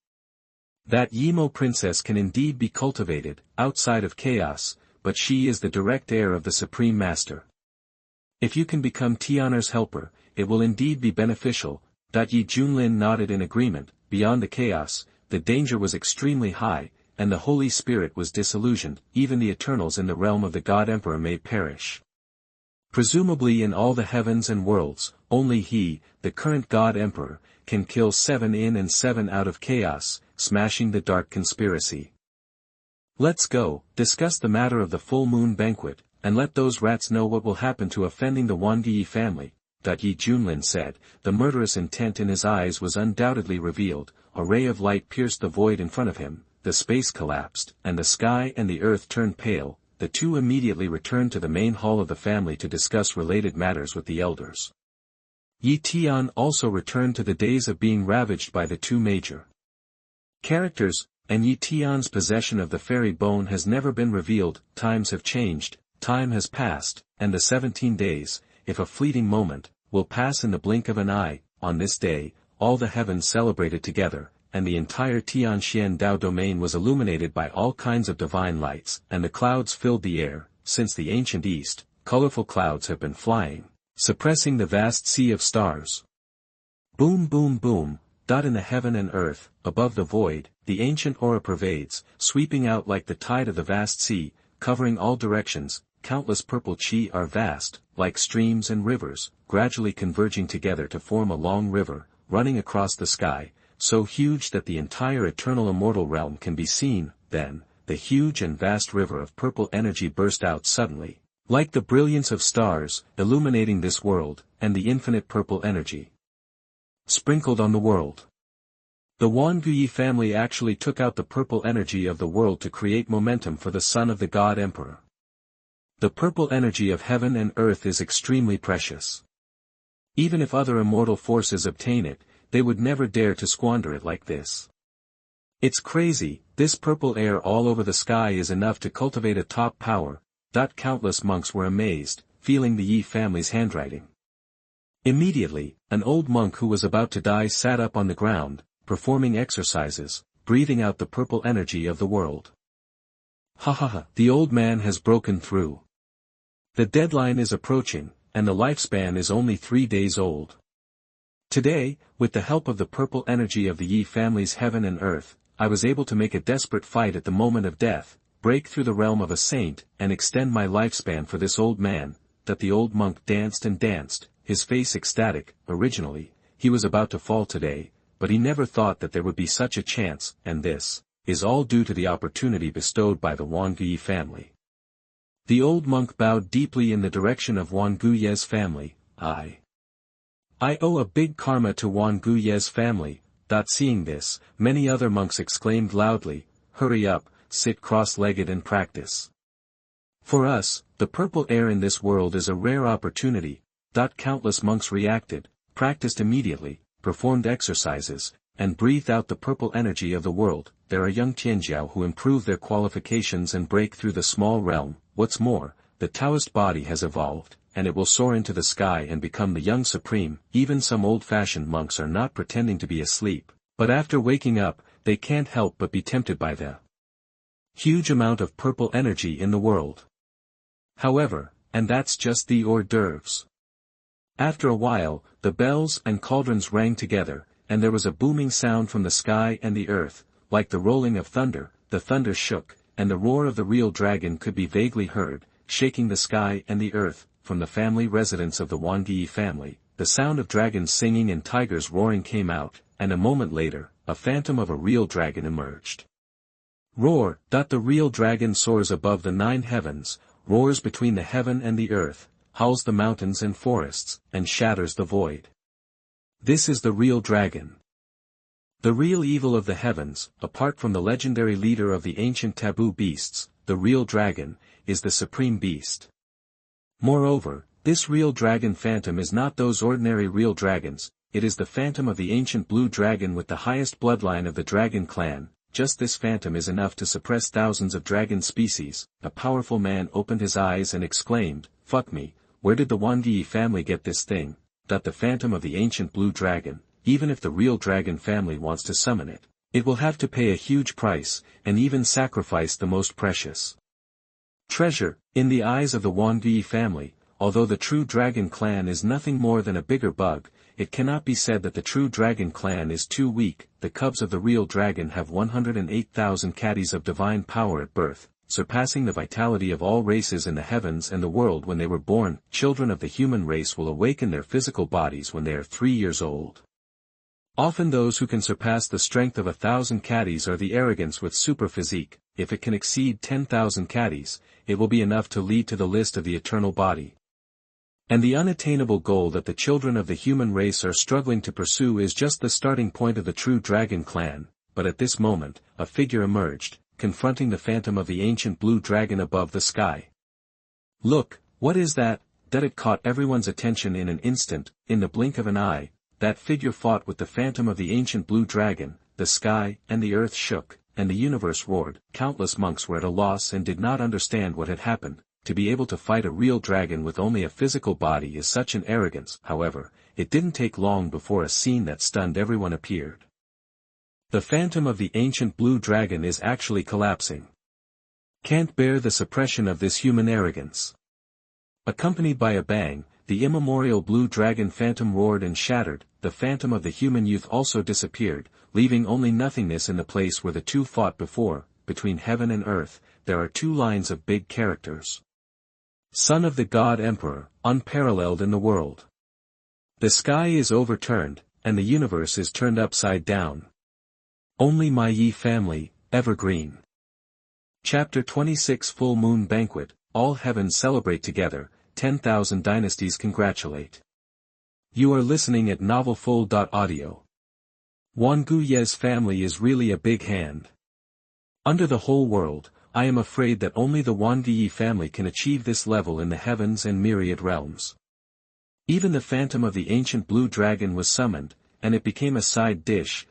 That Yimo princess can indeed be cultivated, outside of chaos, but she is the direct heir of the Supreme Master. If you can become Tianer's helper, it will indeed be beneficial. Ye Junlin nodded in agreement. Beyond the chaos, the danger was extremely high, and the Holy Spirit was disillusioned. Even the Eternals in the realm of the God Emperor may perish. Presumably in all the heavens and worlds, only he, the current God Emperor, can kill 7 in and 7 out of chaos, smashing the dark conspiracy. Let's go, discuss the matter of the full moon banquet, and let those rats know what will happen to offending the Wangui family. Ye Junlin said, the murderous intent in his eyes was undoubtedly revealed. A ray of light pierced the void in front of him, the space collapsed, and the sky and the earth turned pale. The two immediately returned to the main hall of the family to discuss related matters with the elders. Ye Tian also returned to the days of being ravaged by the two major characters, and Ye Tian's possession of the fairy bone has never been revealed. Times have changed, time has passed, and the 17 days, if a fleeting moment, will pass in the blink of an eye. On this day, all the heavens celebrated together, and the entire Tianxian Dao domain was illuminated by all kinds of divine lights, and the clouds filled the air. Since the ancient East, colorful clouds have been flying, suppressing the vast sea of stars. Boom boom boom, in the heaven and earth, above the void, the ancient aura pervades, sweeping out like the tide of the vast sea, covering all directions. Countless purple chi are vast, like streams and rivers, gradually converging together to form a long river, running across the sky, so huge that the entire eternal immortal realm can be seen. Then, the huge and vast river of purple energy burst out suddenly, like the brilliance of stars, illuminating this world, and the infinite purple energy sprinkled on the world. The Wangui family actually took out the purple energy of the world to create momentum for the son of the God Emperor. The purple energy of heaven and earth is extremely precious. Even if other immortal forces obtain it, they would never dare to squander it like this. It's crazy, this purple air all over the sky is enough to cultivate a top power. Countless monks were amazed, feeling the Ye family's handwriting. Immediately, an old monk who was about to die sat up on the ground, performing exercises, breathing out the purple energy of the world. Ha ha ha, the old man has broken through. The deadline is approaching, and the lifespan is only 3 days old. Today, with the help of the purple energy of the Ye family's heaven and earth, I was able to make a desperate fight at the moment of death, break through the realm of a saint, and extend my lifespan for this old man. That the old monk danced and danced, his face ecstatic. Originally, he was about to fall today, but he never thought that there would be such a chance, and this is all due to the opportunity bestowed by the Xuanhuan family. The old monk bowed deeply in the direction of Xuanhuan's family. I owe a big karma to Xuanhuan's family. Seeing this, many other monks exclaimed loudly, "Hurry up, sit cross-legged and practice. For us, the purple air in this world is a rare opportunity." Countless monks reacted, practiced immediately, performed exercises, and breathed out the purple energy of the world. There are young Tianjiao who improve their qualifications and break through the small realm. What's more, the Taoist body has evolved, and it will soar into the sky and become the young supreme. Even some old-fashioned monks are not pretending to be asleep, but after waking up, they can't help but be tempted by the huge amount of purple energy in the world. However, and that's just the hors d'oeuvres. After a while, the bells and cauldrons rang together, and there was a booming sound from the sky and the earth, like the rolling of thunder. The thunder shook, and the roar of the real dragon could be vaguely heard, shaking the sky and the earth. From the family residence of the Xuanhuan family, the sound of dragons singing and tigers roaring came out, and a moment later, a phantom of a real dragon emerged. Roar! The real dragon soars above the 9 heavens, roars between the heaven and the earth, howls the mountains and forests, and shatters the void. This is the real dragon. The real evil of the heavens, apart from the legendary leader of the ancient taboo beasts, the real dragon, is the supreme beast. Moreover, this real dragon phantom is not those ordinary real dragons, it is the phantom of the ancient blue dragon with the highest bloodline of the dragon clan. Just this phantom is enough to suppress thousands of dragon species. A powerful man opened his eyes and exclaimed, "Fuck me, where did the Xuanhuan family get this thing?" The phantom of the ancient blue dragon, even if the real dragon family wants to summon it, it will have to pay a huge price, and even sacrifice the most precious treasure. In the eyes of the Xuanhuan family, although the true dragon clan is nothing more than a bigger bug, it cannot be said that the true dragon clan is too weak. The cubs of the real dragon have 108,000 caddies of divine power at birth, surpassing the vitality of all races in the heavens and the world when they were born. Children of the human race will awaken their physical bodies when they are 3 years old. Often those who can surpass the strength of 1,000 caddies are the arrogants with super physique. If it can exceed 10,000 caddies, it will be enough to lead to the list of the eternal body. And the unattainable goal that the children of the human race are struggling to pursue is just the starting point of the true dragon clan. But at this moment, a figure emerged, confronting the phantom of the ancient blue dragon above the sky. Look, what is that? It caught everyone's attention in an instant. In the blink of an eye, that figure fought with the phantom of the ancient blue dragon. The sky and the earth shook, and the universe roared. Countless monks were at a loss and did not understand what had happened. To be able to fight a real dragon with only a physical body is such an arrogance. However, it didn't take long before a scene that stunned everyone appeared. The phantom of the ancient blue dragon is actually collapsing. Can't bear the suppression of this human arrogance. Accompanied by a bang, the immemorial blue dragon phantom roared and shattered. The phantom of the human youth also disappeared, leaving only nothingness in the place where the two fought before. Between heaven and earth, there are 2 lines of big characters. Son of the God Emperor, unparalleled in the world. The sky is overturned, and the universe is turned upside down. Only my Ye family, evergreen. Chapter 26 Full Moon Banquet. All heavens celebrate together, 10,000 dynasties congratulate. You are listening at novelfull.audio. Xuanhuan's family is really a big hand. Under the whole world, I am afraid that only the Xuanhuan family can achieve this level in the heavens and myriad realms. Even the phantom of the ancient blue dragon was summoned, and it became a side dish.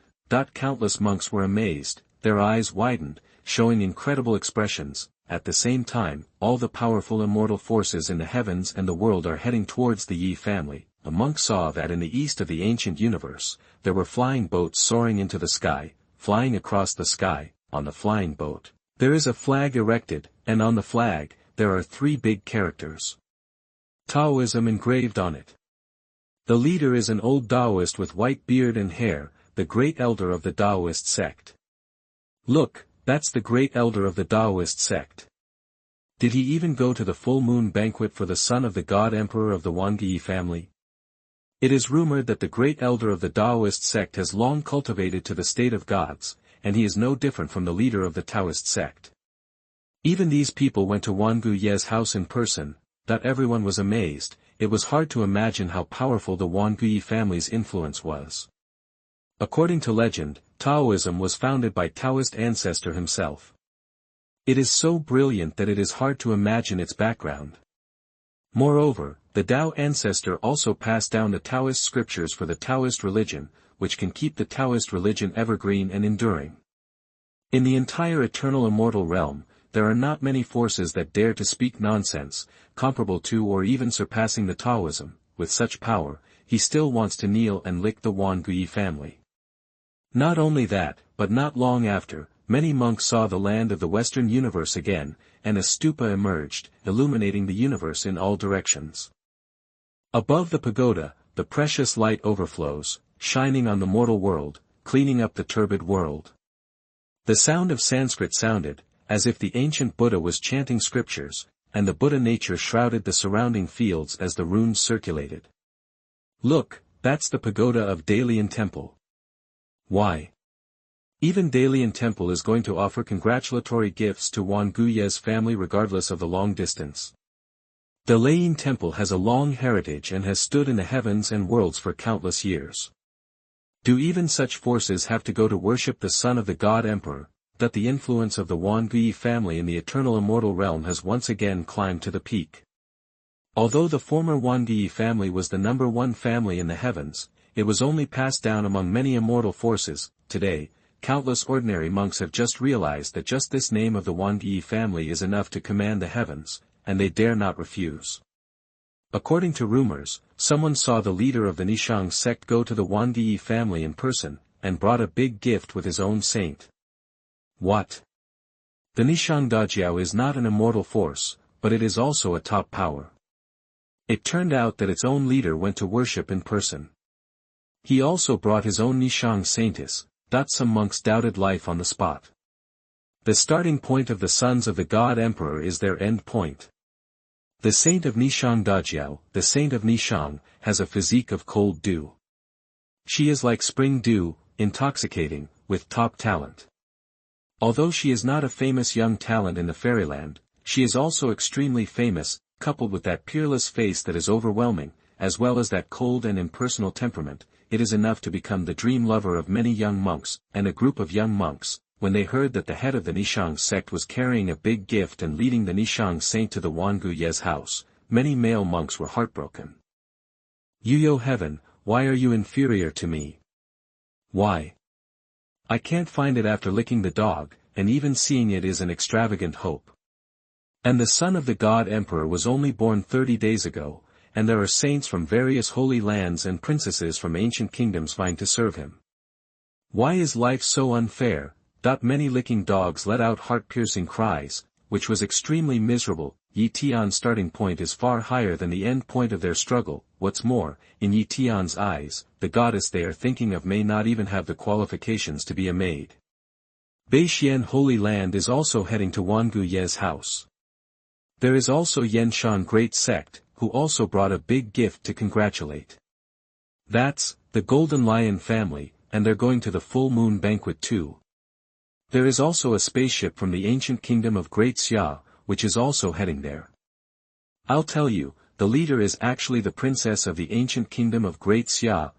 Countless monks were amazed, their eyes widened, showing incredible expressions. At the same time, all the powerful immortal forces in the heavens and the world are heading towards the Ye family. A monk saw that in the east of the ancient universe, there were flying boats soaring into the sky, flying across the sky. On the flying boat, there is a flag erected, and on the flag, there are 3 big characters. Taoism engraved on it. The leader is an old Taoist with white beard and hair, the great elder of the Taoist sect. Look, that's the great elder of the Taoist sect. Did he even go to the full moon banquet for the son of the god emperor of the Xuanhuan family? It is rumored that the great elder of the Taoist sect has long cultivated to the state of gods, and he is no different from the leader of the Taoist sect. Even these people went to Xuanhuan's house in person. Everyone was amazed. It was hard to imagine how powerful the Xuanhuan family's influence was. According to legend, Taoism was founded by Taoist ancestor himself. It is so brilliant that it is hard to imagine its background. Moreover, the Tao ancestor also passed down the Taoist scriptures for the Taoist religion, which can keep the Taoist religion evergreen and enduring. In the entire eternal immortal realm, there are not many forces that dare to speak nonsense, comparable to or even surpassing the Taoism. With such power, he still wants to kneel and lick the Xuanhuan family. Not only that, but not long after, many monks saw the land of the Western universe again, and a stupa emerged, illuminating the universe in all directions. Above the pagoda, the precious light overflows, shining on the mortal world, cleaning up the turbid world. The sound of Sanskrit sounded, as if the ancient Buddha was chanting scriptures, and the Buddha nature shrouded the surrounding fields as the runes circulated. Look, that's the pagoda of Dalian Temple. Why? Even Dalian Temple is going to offer congratulatory gifts to Xuanhuan's family regardless of the long distance. Dalian Temple has a long heritage and has stood in the heavens and worlds for countless years. Do even such forces have to go to worship the son of the god emperor? That the influence of the Xuanhuan family in the eternal immortal realm has once again climbed to the peak. Although the former Xuanhuan family was the number 1 family in the heavens, it was only passed down among many immortal forces. Today, countless ordinary monks have just realized that just this name of the Xuanhuan family is enough to command the heavens, and they dare not refuse. According to rumors, someone saw the leader of the Nishang sect go to the Xuanhuan family in person, and brought a big gift with his own saint. What? The Nishang Dajiao is not an immortal force, but it is also a top power. It turned out that its own leader went to worship in person. He also brought his own Nishang saintess. Some monks doubted life on the spot. The starting point of the sons of the god emperor is their end point. The saint of Nishang Dajiao, the saint of Nishang, has a physique of cold dew. She is like spring dew, intoxicating, with top talent. Although she is not a famous young talent in the fairyland, she is also extremely famous, coupled with that peerless face that is overwhelming, as well as that cold and impersonal temperament. It is enough to become the dream lover of many young monks. And a group of young monks, when they heard that the head of the Nishang sect was carrying a big gift and leading the Nishang saint to the Xuanhuan's house, many male monks were heartbroken. Yuyo heaven, why are you inferior to me? Why? I can't find it after licking the dog, and even seeing it is an extravagant hope. And the son of the god emperor was only born 30 days ago, and there are saints from various holy lands and princesses from ancient kingdoms vying to serve him. Why is life so unfair? Many licking dogs let out heart-piercing cries, which was extremely miserable. Ye Tian's starting point is far higher than the end point of their struggle. What's more, in Ye Tian's eyes, the goddess they are thinking of may not even have the qualifications to be a maid. Beixian Holy Land is also heading to Xuanhuan's house. There is also Yenshan Great Sect, who also brought a big gift to congratulate. That's the Golden Lion family, and they're going to the full moon banquet too. There is also a spaceship from the ancient kingdom of Great Xia, which is also heading there. I'll tell you, the leader is actually the princess of the ancient kingdom of Great Xia.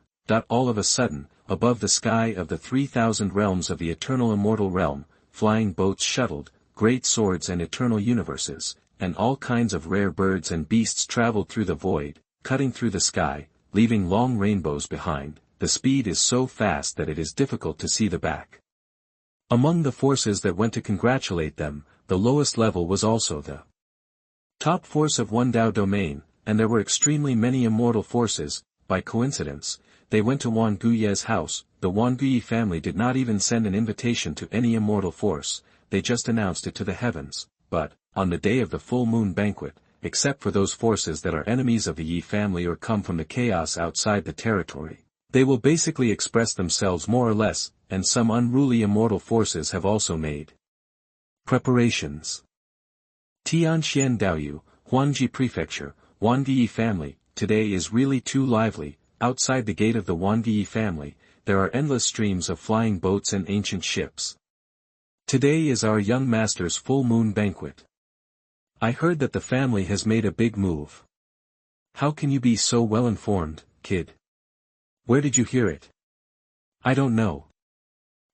All of a sudden, above the sky of the 3,000 realms of the eternal immortal realm, flying boats shuttled, great swords and eternal universes, and all kinds of rare birds and beasts traveled through the void. cutting through the sky, leaving long rainbows behind. The speed is so fast that it is difficult to see the back. Among the forces that went to congratulate them, the lowest level was also the top force of one Dao domain, and there were extremely many immortal forces. By coincidence, they went to Wan Guye's house. The Wan Guye family did not even send an invitation to any immortal force, they just announced it to the heavens. But, on the day of the full moon banquet, except for those forces that are enemies of the Ye family or come from the chaos outside the territory, they will basically express themselves more or less, and some unruly immortal forces have also made preparations. Tianxian Daoyu, Huangji Prefecture, Wangi family, today is really too lively. Outside the gate of the Wangi family, there are endless streams of flying boats and ancient ships. Today is our young master's full moon banquet. I heard that the family has made a big move. How can you be so well informed, kid? Where did you hear it? I don't know.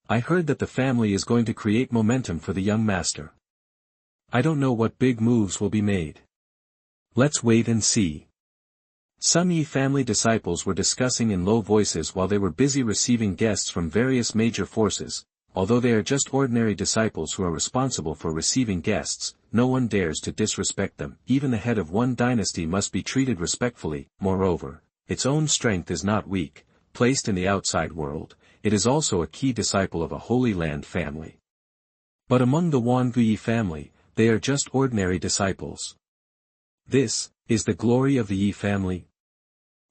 I heard that the family is going to create momentum for the young master. I don't know what big moves will be made. Let's wait and see. Some Ye family disciples were discussing in low voices while they were busy receiving guests from various major forces. Although they are just ordinary disciples who are responsible for receiving guests, no one dares to disrespect them. Even the head of one dynasty must be treated respectfully. Moreover, its own strength is not weak. Placed in the outside world, it is also a key disciple of a Holy Land family. But among the Wan Guyi family, they are just ordinary disciples. This is the glory of the Ye family.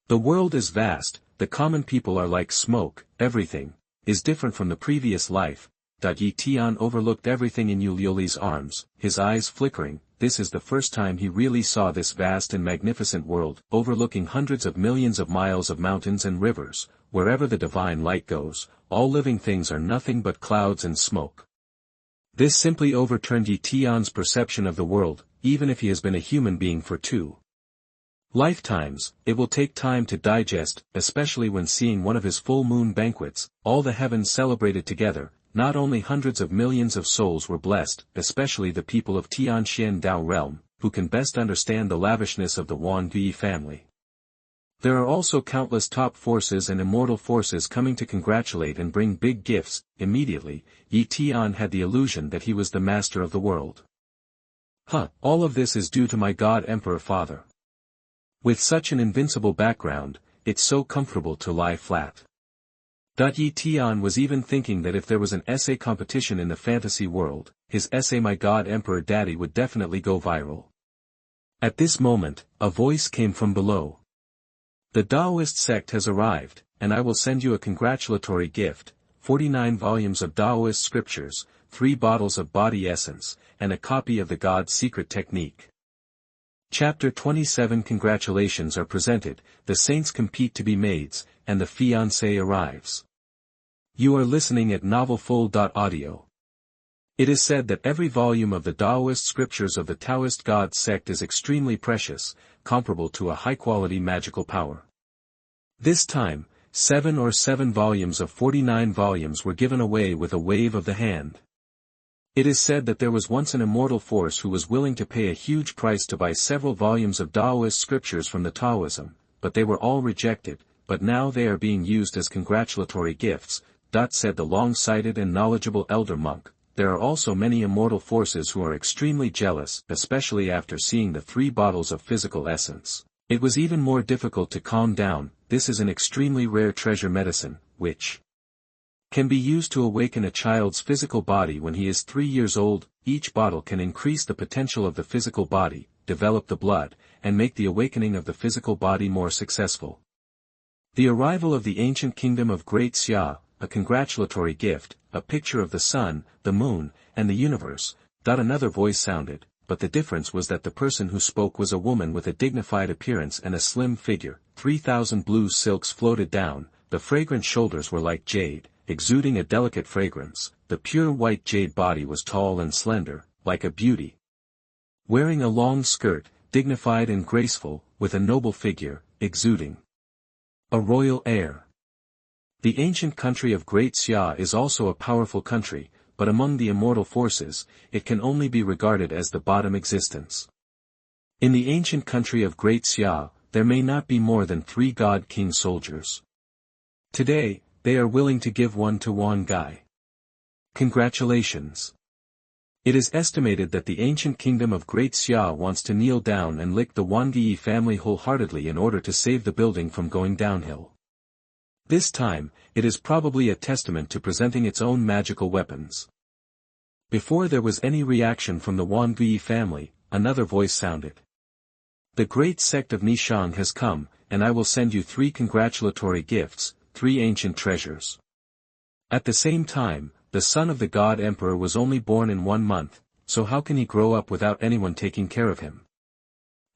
The world is vast, the common people are like smoke, everything is different from the previous life. Ye Tian overlooked everything in Yue Liuli's arms, his eyes flickering. This is the first time he really saw this vast and magnificent world, overlooking hundreds of millions of miles of mountains and rivers. Wherever the divine light goes, all living things are nothing but clouds and smoke. This simply overturned Ye Tian's perception of the world. Even if he has been a human being for 2 lifetimes, it will take time to digest, especially when seeing one of his full moon banquets. All the heavens celebrated together. Not only hundreds of millions of souls were blessed, especially the people of Tianxian Dao realm, who can best understand the lavishness of the Wan Guyi family. There are also countless top forces and immortal forces coming to congratulate and bring big gifts. Immediately, Ye Tian had the illusion that he was the master of the world. All of this is due to my God Emperor Father. With such an invincible background, it's so comfortable to lie flat. Ye Tian was even thinking that if there was an essay competition in the fantasy world, his essay My God Emperor Daddy would definitely go viral. At this moment, a voice came from below. The Taoist sect has arrived, and I will send you a congratulatory gift, 49 volumes of Taoist scriptures, 3 bottles of body essence, and a copy of the God's Secret Technique. Chapter 27 Congratulations are presented, the saints compete to be maids, and the fiancé arrives. You are listening at novelfull.audio. It is said that every volume of the Taoist scriptures of the Taoist God sect is extremely precious, comparable to a high-quality magical power. This time, 7 volumes of 49 volumes were given away with a wave of the hand. It is said that there was once an immortal force who was willing to pay a huge price to buy several volumes of Taoist scriptures from the Taoism, but they were all rejected, but now they are being used as congratulatory gifts, said the long-sighted and knowledgeable elder monk. There are also many immortal forces who are extremely jealous, especially after seeing the 3 bottles of physical essence. It was even more difficult to calm down. This is an extremely rare treasure medicine, which can be used to awaken a child's physical body when he is 3 years old. Each bottle can increase the potential of the physical body, develop the blood, and make the awakening of the physical body more successful. The arrival of the ancient kingdom of Great Xia, a congratulatory gift, a picture of the sun, the moon, and the universe. Another voice sounded, but the difference was that the person who spoke was a woman with a dignified appearance and a slim figure. 3,000 blue silks floated down, the fragrant shoulders were like jade, exuding a delicate fragrance. The pure white jade body was tall and slender, like a beauty. Wearing a long skirt, dignified and graceful, with a noble figure, exuding a royal air. The ancient country of Great Xia is also a powerful country, but among the immortal forces, it can only be regarded as the bottom existence. In the ancient country of Great Xia, there may not be more than 3 God King soldiers. Today, they are willing to give one to Wan Gai. Congratulations. It is estimated that the ancient kingdom of Great Xia wants to kneel down and lick the Wangi family wholeheartedly in order to save the building from going downhill. This time, it is probably a testament to presenting its own magical weapons. Before there was any reaction from the Wangi family, another voice sounded. The great sect of Nishang has come, and I will send you 3 congratulatory gifts, 3 ancient treasures. At the same time, the son of the God Emperor was only born in 1 month, so how can he grow up without anyone taking care of him?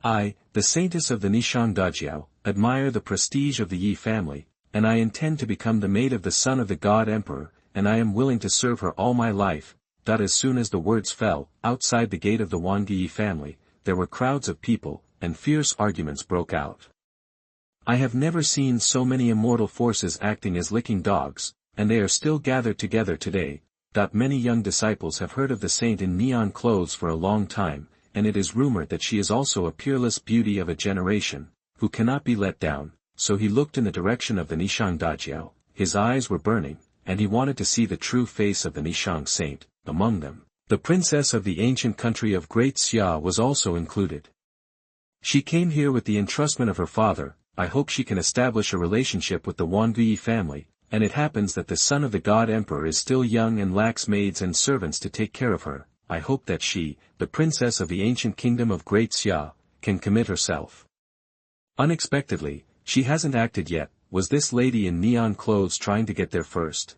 I, the saintess of the Nishang Dajiao, admire the prestige of the Yi family, and I intend to become the maid of the son of the God Emperor, and I am willing to serve her all my life. As soon as the words fell, outside the gate of the Wangi family, there were crowds of people, and fierce arguments broke out. I have never seen so many immortal forces acting as licking dogs, and they are still gathered together today. Many young disciples have heard of the saint in neon clothes for a long time, and it is rumored that she is also a peerless beauty of a generation, who cannot be let down. So he looked in the direction of the Nishang Dajiao, his eyes were burning, and he wanted to see the true face of the Nishang saint. Among them, the princess of the ancient country of Great Xia was also included. She came here with the entrustment of her father. I hope she can establish a relationship with the Wangi family, and it happens that the son of the God Emperor is still young and lacks maids and servants to take care of her. I hope that she, the princess of the ancient kingdom of Great Xia, can commit herself. Unexpectedly, she hasn't acted yet. Was this lady in neon clothes trying to get there first?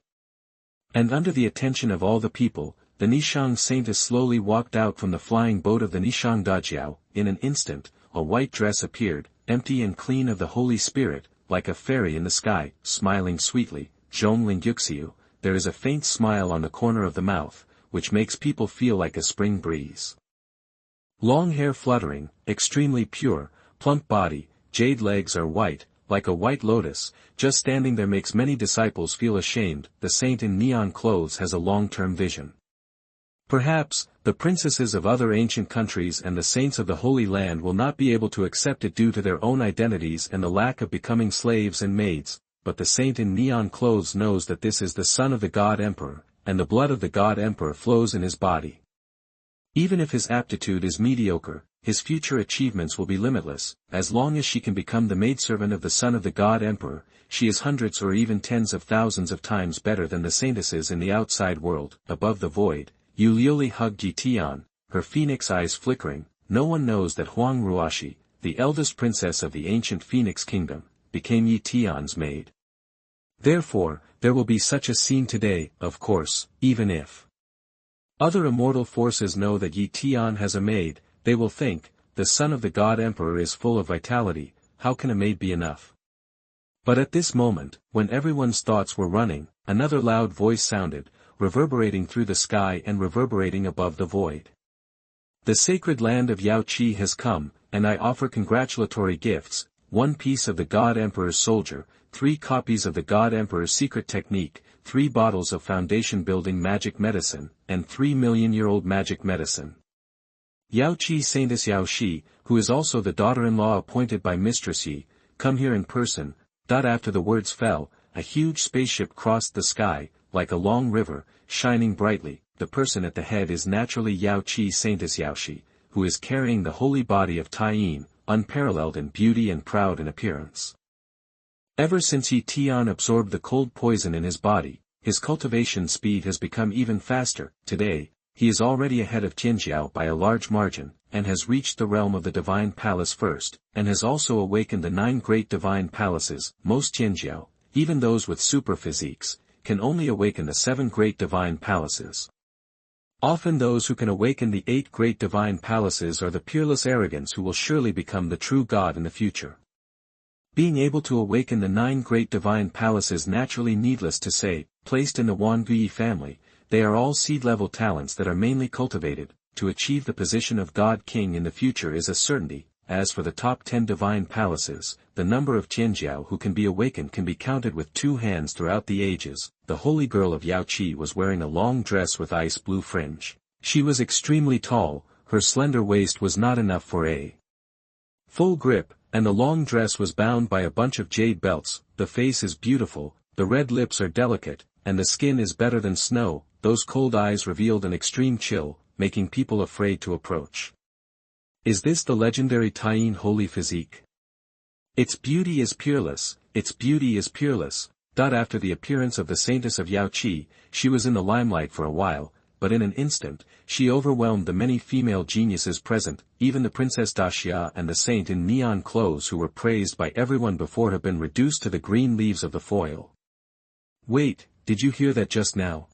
And under the attention of all the people, the Nishang saintess slowly walked out from the flying boat of the Nishang Dajiao. In an instant, a white dress appeared, empty and clean of the Holy Spirit, like a fairy in the sky, smiling sweetly. Zhongling Yuxiu, there is a faint smile on the corner of the mouth, which makes people feel like a spring breeze. Long hair fluttering, extremely pure, plump body, jade legs are white, like a white lotus, just standing there makes many disciples feel ashamed. The saint in neon clothes has a long-term vision. Perhaps, the princesses of other ancient countries and the saints of the Holy Land will not be able to accept it due to their own identities and the lack of becoming slaves and maids, but the saint in neon clothes knows that this is the son of the God Emperor, and the blood of the God Emperor flows in his body. Even if his aptitude is mediocre, his future achievements will be limitless. As long as she can become the maidservant of the son of the God Emperor, she is hundreds or even tens of thousands of times better than the saintesses in the outside world. Above the void, Yue Liuli hugged Ye Tian, her phoenix eyes flickering. No one knows that Huang Ruoshi, the eldest princess of the ancient Phoenix Kingdom, became Ye Tian's maid. Therefore, there will be such a scene today, of course, even if other immortal forces know that Ye Tian has a maid. They will think, the son of the God Emperor is full of vitality, how can a maid be enough? But at this moment, when everyone's thoughts were running, another loud voice sounded, reverberating through the sky and reverberating above the void. The sacred land of Yao Qi has come, and I offer congratulatory gifts, 1 piece of the God Emperor's soldier, 3 copies of the God Emperor's secret technique, 3 bottles of foundation-building magic medicine, and 3 million-year-old magic medicine. Yao Qi Saintess Yao Shi, who is also the daughter-in-law appointed by Mistress Yi, come here in person. After the words fell, a huge spaceship crossed the sky, like a long river, shining brightly. The person at the head is naturally Yao Qi Saintess Yao Shi, who is carrying the holy body of Taiyin, unparalleled in beauty and proud in appearance. Ever since Ye Tian absorbed the cold poison in his body, his cultivation speed has become even faster. Today, he is already ahead of Tianjiao by a large margin, and has reached the realm of the Divine Palace first, and has also awakened the 9 great Divine Palaces. Most Tianjiao, even those with super physiques, can only awaken the 7 great Divine Palaces. Often those who can awaken the 8 great Divine Palaces are the peerless arrogants who will surely become the true God in the future. Being able to awaken the 9 great Divine Palaces naturally, needless to say, placed in the Wangi family, they are all seed-level talents that are mainly cultivated. To achieve the position of God King in the future is a certainty. As for the top 10 Divine Palaces, the number of Tianjiao who can be awakened can be counted with 2 hands throughout the ages. The holy girl of Yao Qi was wearing a long dress with ice blue fringe. She was extremely tall, her slender waist was not enough for a full grip, and the long dress was bound by a bunch of jade belts. The face is beautiful, the red lips are delicate, and the skin is better than snow. Those cold eyes revealed an extreme chill, making people afraid to approach. Is this the legendary Tian holy physique? Its beauty is peerless, its beauty is peerless. After the appearance of the saintess of Yaoqi, she was in the limelight for a while, but in an instant, she overwhelmed the many female geniuses present. Even the Princess Daxia and the saint in neon clothes who were praised by everyone before have been reduced to the green leaves of the foil. Wait, did you hear that just now?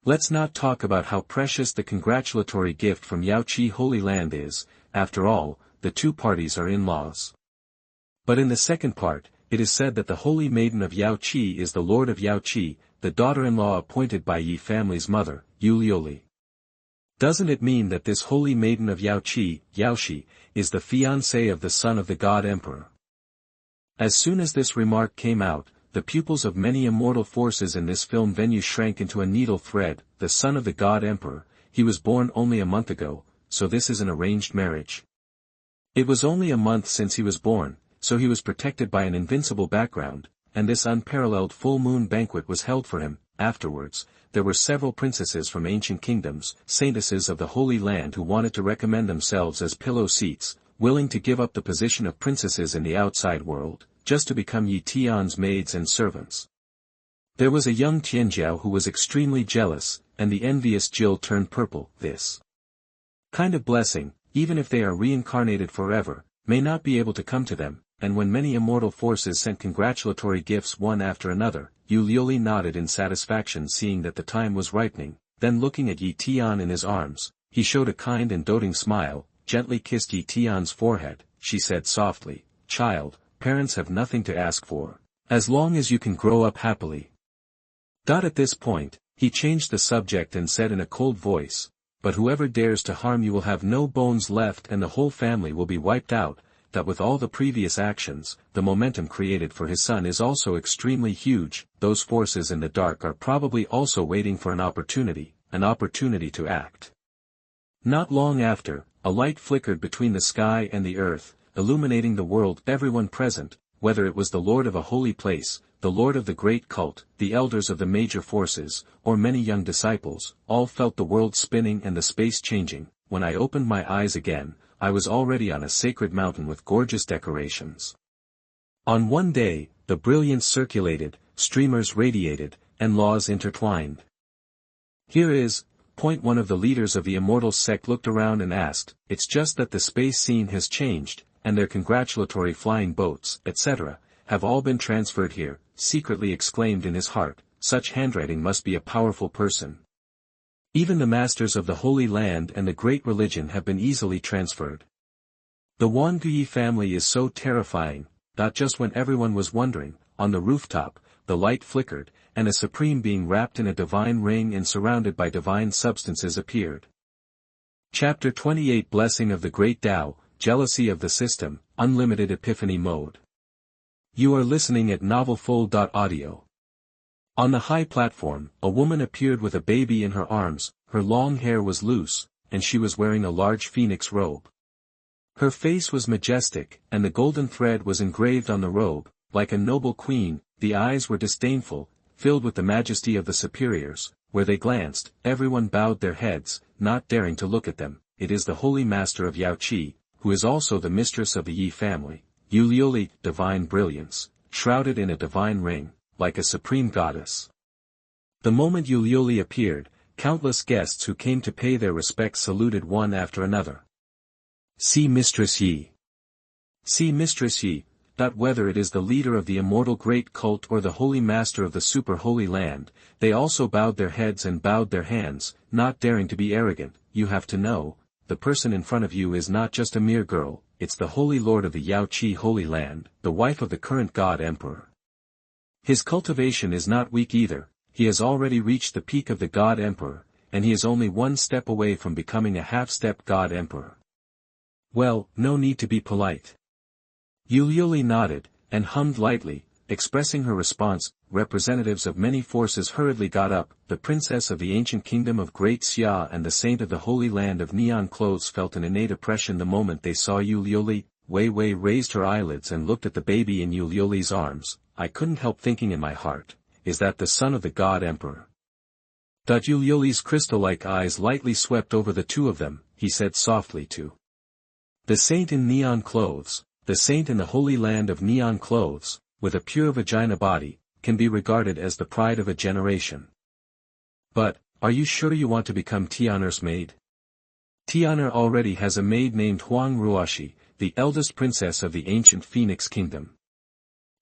Let's not talk about how precious the congratulatory gift from Yaoqi Holy Land is. After all, the two parties are in-laws. But in the second part, it is said that the holy maiden of Yaoqi is the lord of Yaoqi, the daughter-in-law appointed by Ye family's mother, Yue Liuli. Doesn't it mean that this holy maiden of Yaoqi, Yaoshi, is the fiancée of the son of the god emperor? As soon as this remark came out, the pupils of many immortal forces in this film venue shrank into a needle thread. The son of the god emperor, he was born only a month ago, so this is an arranged marriage. It was only a month since he was born, so he was protected by an invincible background, and this unparalleled full moon banquet was held for him. Afterwards, there were several princesses from ancient kingdoms, saintesses of the Holy Land who wanted to recommend themselves as pillow seats, willing to give up the position of princesses in the outside world, just to become Ye Tian's maids and servants. There was a young Tianjiao who was extremely jealous, and the envious Jill turned purple. This kind of blessing, even if they are reincarnated forever, may not be able to come to them. And when many immortal forces sent congratulatory gifts one after another, Yue Liuli nodded in satisfaction seeing that the time was ripening. Then looking at Ye Tian in his arms, he showed a kind and doting smile, gently kissed Ye Tian's forehead. She said softly, "Child, parents have nothing to ask for, as long as you can grow up happily." At this point, he changed the subject and said in a cold voice, "But whoever dares to harm you will have no bones left and the whole family will be wiped out." That with all the previous actions, the momentum created for his son is also extremely huge. Those forces in the dark are probably also waiting for an opportunity to act. Not long after, a light flickered between the sky and the earth, illuminating the world. Everyone present, whether it was the lord of a holy place, the lord of the great cult, the elders of the major forces, or many young disciples, all felt the world spinning and the space changing. When I opened my eyes again, I was already on a sacred mountain with gorgeous decorations. On one day, the brilliance circulated, streamers radiated, and laws intertwined. Here is, point. One of the leaders of the immortal sect looked around and asked, "It's just that the space scene has changed, and their congratulatory flying boats, etc., have all been transferred here," secretly exclaimed in his heart, "Such handwriting must be a powerful person. Even the masters of the Holy Land and the great religion have been easily transferred. The Xuanhuan family is so terrifying." Just when everyone was wondering, on the rooftop, the light flickered, and a supreme being wrapped in a divine ring and surrounded by divine substances appeared. Chapter 28 Blessing of the Great Tao, Jealousy of the System, Unlimited Epiphany Mode. You are listening at novelfull.audio. On the high platform, a woman appeared with a baby in her arms. Her long hair was loose, and she was wearing a large phoenix robe. Her face was majestic, and the golden thread was engraved on the robe. Like a noble queen, the eyes were disdainful, filled with the majesty of the superiors. Where they glanced, everyone bowed their heads, not daring to look at them. It is the holy master of Yaoqi, who is also the mistress of the Ye family, Yue Liuli, divine brilliance, shrouded in a divine ring, like a supreme goddess. The moment Yue Liuli appeared, countless guests who came to pay their respects saluted one after another. "See Mistress Ye! See Mistress Ye!" Whether it is the leader of the immortal great cult or the holy master of the super holy land, they also bowed their heads and bowed their hands, not daring to be arrogant. You have to know, the person in front of you is not just a mere girl, it's the holy lord of the Yaoqi Holy Land, the wife of the current god emperor. His cultivation is not weak either. He has already reached the peak of the god emperor, and he is only one step away from becoming a half-step god emperor. Well, no need to be polite. Yue Liuli nodded, and hummed lightly, expressing her response. Representatives of many forces hurriedly got up. The princess of the ancient kingdom of Great Xia and the saint of the holy land of neon clothes felt an innate oppression the moment they saw Yue Liuli. Wei Wei raised her eyelids and looked at the baby in Yue Liuli's arms. I couldn't help thinking in my heart, is that the son of the God Emperor? Yue Liuli's crystal-like eyes lightly swept over the two of them. He said softly to the saint in neon clothes, the saint in the holy land of neon clothes, with a pure vagina body, can be regarded as the pride of a generation. But, are you sure you want to become Tian'er's maid? Tian'er already has a maid named Huang Ruoshi, the eldest princess of the ancient Phoenix Kingdom.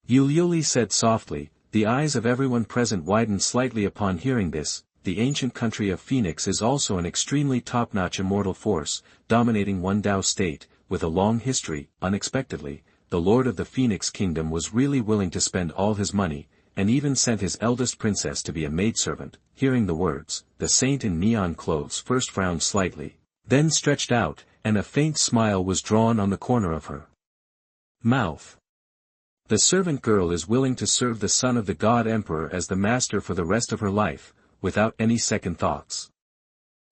Yue Liuli said softly. The eyes of everyone present widened slightly upon hearing this. The ancient country of Phoenix is also an extremely top-notch immortal force, dominating one Dao state, with a long history. Unexpectedly, the lord of the Phoenix Kingdom was really willing to spend all his money, and even sent his eldest princess to be a maidservant. Hearing the words, the saint in neon clothes first frowned slightly, then stretched out, and a faint smile was drawn on the corner of her mouth. The servant girl is willing to serve the son of the God Emperor as the master for the rest of her life, without any second thoughts.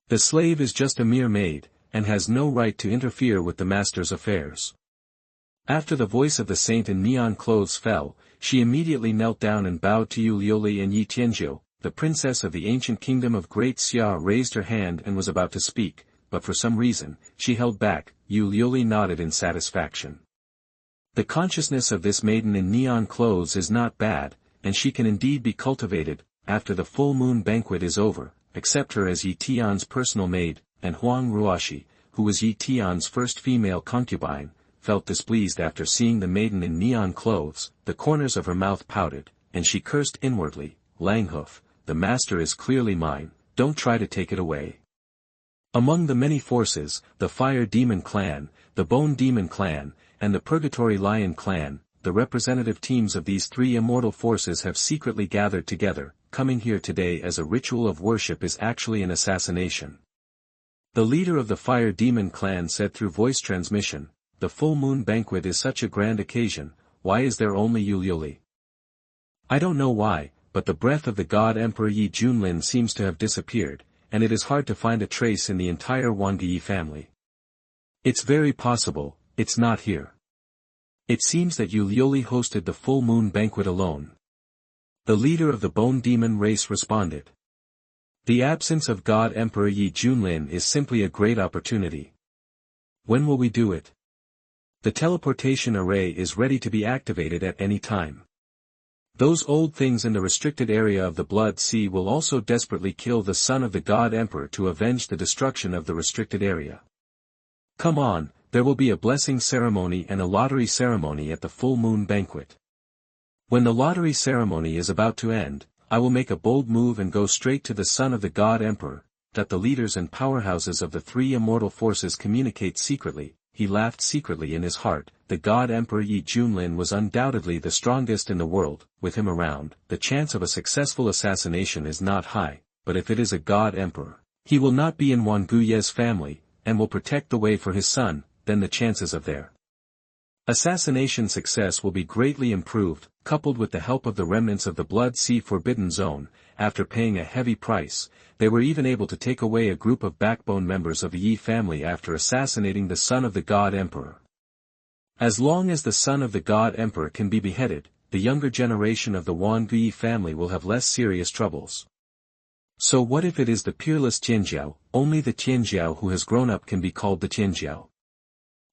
The slave is just a mere maid, and has no right to interfere with the master's affairs. After the voice of the saint in neon clothes fell, she immediately knelt down and bowed to Yue Liuli and Ye Tian. The princess of the ancient kingdom of Great Xia raised her hand and was about to speak, but for some reason, she held back. Yue Liuli nodded in satisfaction. The consciousness of this maiden in neon clothes is not bad, and she can indeed be cultivated. After the full moon banquet is over, accept her as Ye Tian's personal maid, and Huang Ruoshi, who was Ye Tian's first female concubine, felt displeased after seeing the maiden in neon clothes. The corners of her mouth pouted, and she cursed inwardly. Langhoof, the master is clearly mine, don't try to take it away. Among the many forces, the Fire Demon Clan, the Bone Demon Clan, and the Purgatory Lion Clan, the representative teams of these three immortal forces have secretly gathered together. Coming here today as a ritual of worship is actually an assassination. The leader of the Fire Demon Clan said through voice transmission, the full moon banquet is such a grand occasion, why is there only Yue Liuli? I don't know why, but the breath of the God Emperor Ye Junlin seems to have disappeared, and it is hard to find a trace in the entire Wangyi family. It's very possible, it's not here. It seems that Yue Liuli hosted the full moon banquet alone. The leader of the Bone Demon race responded. The absence of God Emperor Ye Junlin is simply a great opportunity. When will we do it? The teleportation array is ready to be activated at any time. Those old things in the restricted area of the Blood Sea will also desperately kill the son of the God Emperor to avenge the destruction of the restricted area. Come on, there will be a blessing ceremony and a lottery ceremony at the full moon banquet. When the lottery ceremony is about to end, I will make a bold move and go straight to the son of the God Emperor, that the leaders and powerhouses of the three immortal forces communicate secretly. He laughed secretly in his heart. The God Emperor Ye Junlin was undoubtedly the strongest in the world. With him around, the chance of a successful assassination is not high, but if it is a God Emperor, he will not be in Wang Guye's family, and will protect the way for his son. Then the chances of their assassination success will be greatly improved. Coupled with the help of the remnants of the Blood Sea Forbidden Zone, after paying a heavy price, they were even able to take away a group of backbone members of the Yi family after assassinating the son of the God Emperor. As long as the son of the God Emperor can be beheaded, the younger generation of the Wang Guyi family will have less serious troubles. So what if it is the peerless Tianjiao? Only the Tianjiao who has grown up can be called the Tianjiao.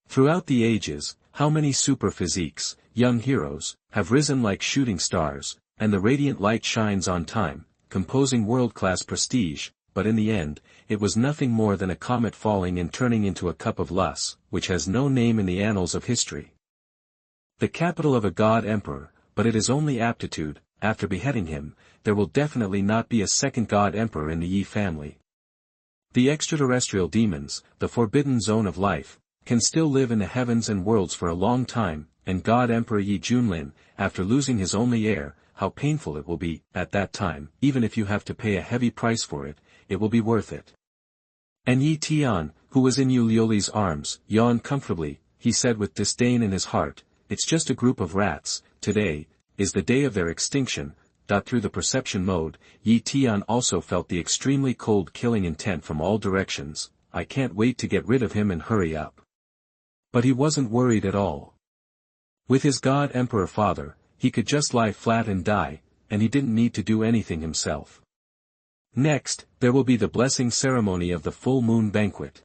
Throughout the ages, how many super physiques, young heroes, have risen like shooting stars, and the radiant light shines on time, composing world-class prestige, but in the end, it was nothing more than a comet falling and turning into a cup of lust, which has no name in the annals of history. The capital of a God Emperor, but it is only aptitude. After beheading him, there will definitely not be a second God Emperor in the Yi family. The extraterrestrial demons, the forbidden zone of life, can still live in the heavens and worlds for a long time, and God Emperor Ye Junlin, after losing his only heir, how painful it will be. At that time, even if you have to pay a heavy price for it, it will be worth it. And Ye Tian, who was in Yue Liuli's arms, yawned comfortably. He said with disdain in his heart, it's just a group of rats. Today is the day of their extinction. Through the perception mode, Ye Tian also felt the extremely cold killing intent from all directions. I can't wait to get rid of him and hurry up. But he wasn't worried at all. With his God Emperor father, he could just lie flat and die, and he didn't need to do anything himself. Next, there will be the blessing ceremony of the full moon banquet.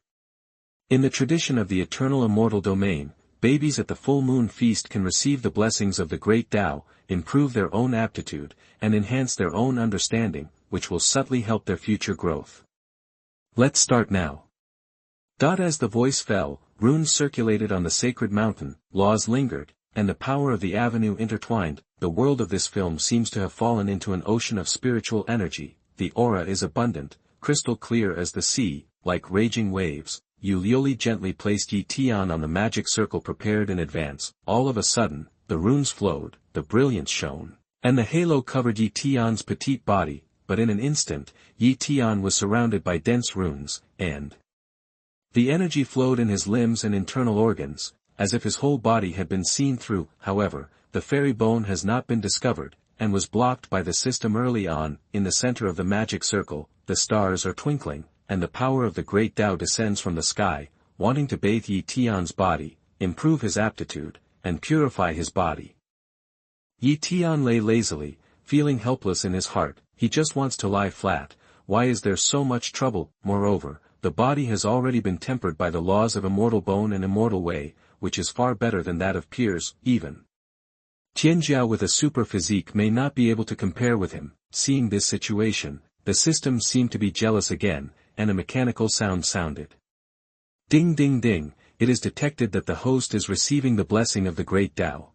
In the tradition of the eternal immortal domain, babies at the full moon feast can receive the blessings of the great Tao, improve their own aptitude, and enhance their own understanding, which will subtly help their future growth. Let's start now. As the voice fell, runes circulated on the sacred mountain, laws lingered, and the power of the avenue intertwined. The world of this film seems to have fallen into an ocean of spiritual energy. The aura is abundant, crystal clear as the sea, like raging waves. Yue Liuli gently placed Ye Tian on the magic circle prepared in advance. All of a sudden, the runes flowed, the brilliance shone, and the halo covered Ye Tian's petite body, but in an instant, Ye Tian was surrounded by dense runes, and the energy flowed in his limbs and internal organs, as if his whole body had been seen through. However, the fairy bone has not been discovered, and was blocked by the system early on. In the center of the magic circle, the stars are twinkling, and the power of the great Tao descends from the sky, wanting to bathe Ye Tian's body, improve his aptitude, and purify his body. Ye Tian lay lazily, feeling helpless in his heart. He just wants to lie flat. Why is there so much trouble? Moreover, the body has already been tempered by the laws of immortal bone and immortal way, which is far better than that of peers. Even Tianjiao with a super physique may not be able to compare with him. Seeing this situation, the system seemed to be jealous again, and a mechanical sound sounded. Ding ding ding, it is detected that the host is receiving the blessing of the great Tao.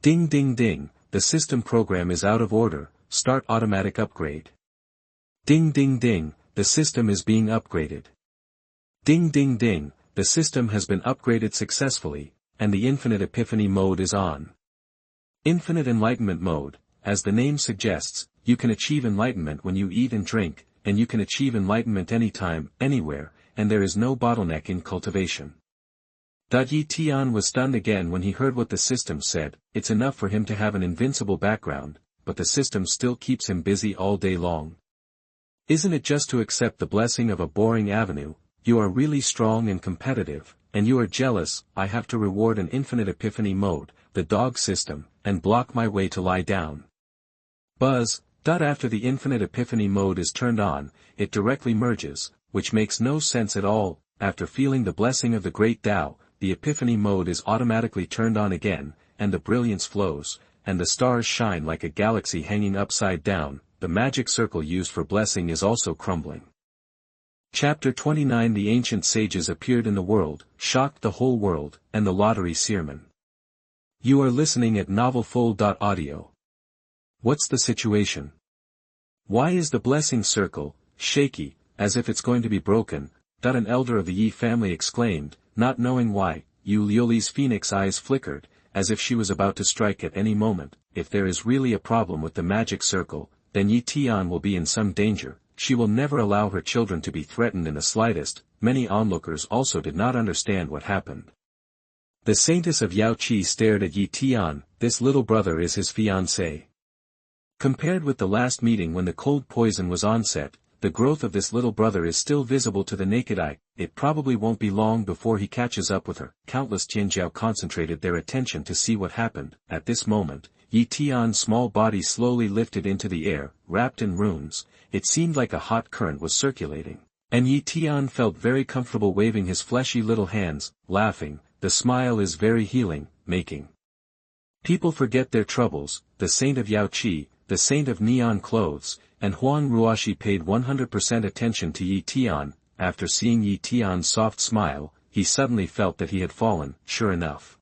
Ding ding ding, the system program is out of order, start automatic upgrade. Ding ding ding, the system is being upgraded. Ding ding ding, the system has been upgraded successfully, and the infinite epiphany mode is on. Infinite enlightenment mode, as the name suggests, you can achieve enlightenment when you eat and drink, and you can achieve enlightenment anytime, anywhere, and there is no bottleneck in cultivation. Ye Tian was stunned again when he heard what the system said. It's enough for him to have an invincible background, but the system still keeps him busy all day long. Isn't it just to accept the blessing of a boring avenue? You are really strong and competitive, and you are jealous. I have to reward an infinite epiphany mode, the dog system, and block my way to lie down. Buzz. After the infinite epiphany mode is turned on, it directly merges, which makes no sense at all. After feeling the blessing of the great Tao, the epiphany mode is automatically turned on again, and the brilliance flows, and the stars shine like a galaxy hanging upside down. The magic circle used for blessing is also crumbling. Chapter 29 The ancient sages appeared in the world, shocked the whole world, and the lottery ceremon. You are listening at novelfull.audio. What's the situation? Why is the blessing circle shaky, as if it's going to be broken? An elder of the Yi family exclaimed, not knowing why. Yue Liuli's phoenix eyes flickered, as if she was about to strike at any moment. If there is really a problem with the magic circle, then Ye Tian will be in some danger. She will never allow her children to be threatened in the slightest. Many onlookers also did not understand what happened. The saintess of Yao Qi stared at Ye Tian. This little brother is his fiancé. Compared with the last meeting when the cold poison was onset, the growth of this little brother is still visible to the naked eye. It probably won't be long before he catches up with her. Countless Tianjiao concentrated their attention to see what happened. At this moment, Ye Tian's small body slowly lifted into the air, wrapped in runes. It seemed like a hot current was circulating, and Ye Tian felt very comfortable waving his fleshy little hands, laughing. The smile is very healing, making people forget their troubles. The saint of Yao Qi, the saint of neon clothes, and Huang Ruoshi paid 100% attention to Ye Tian. After seeing Ye Tian's soft smile, he suddenly felt that he had fallen. Sure enough,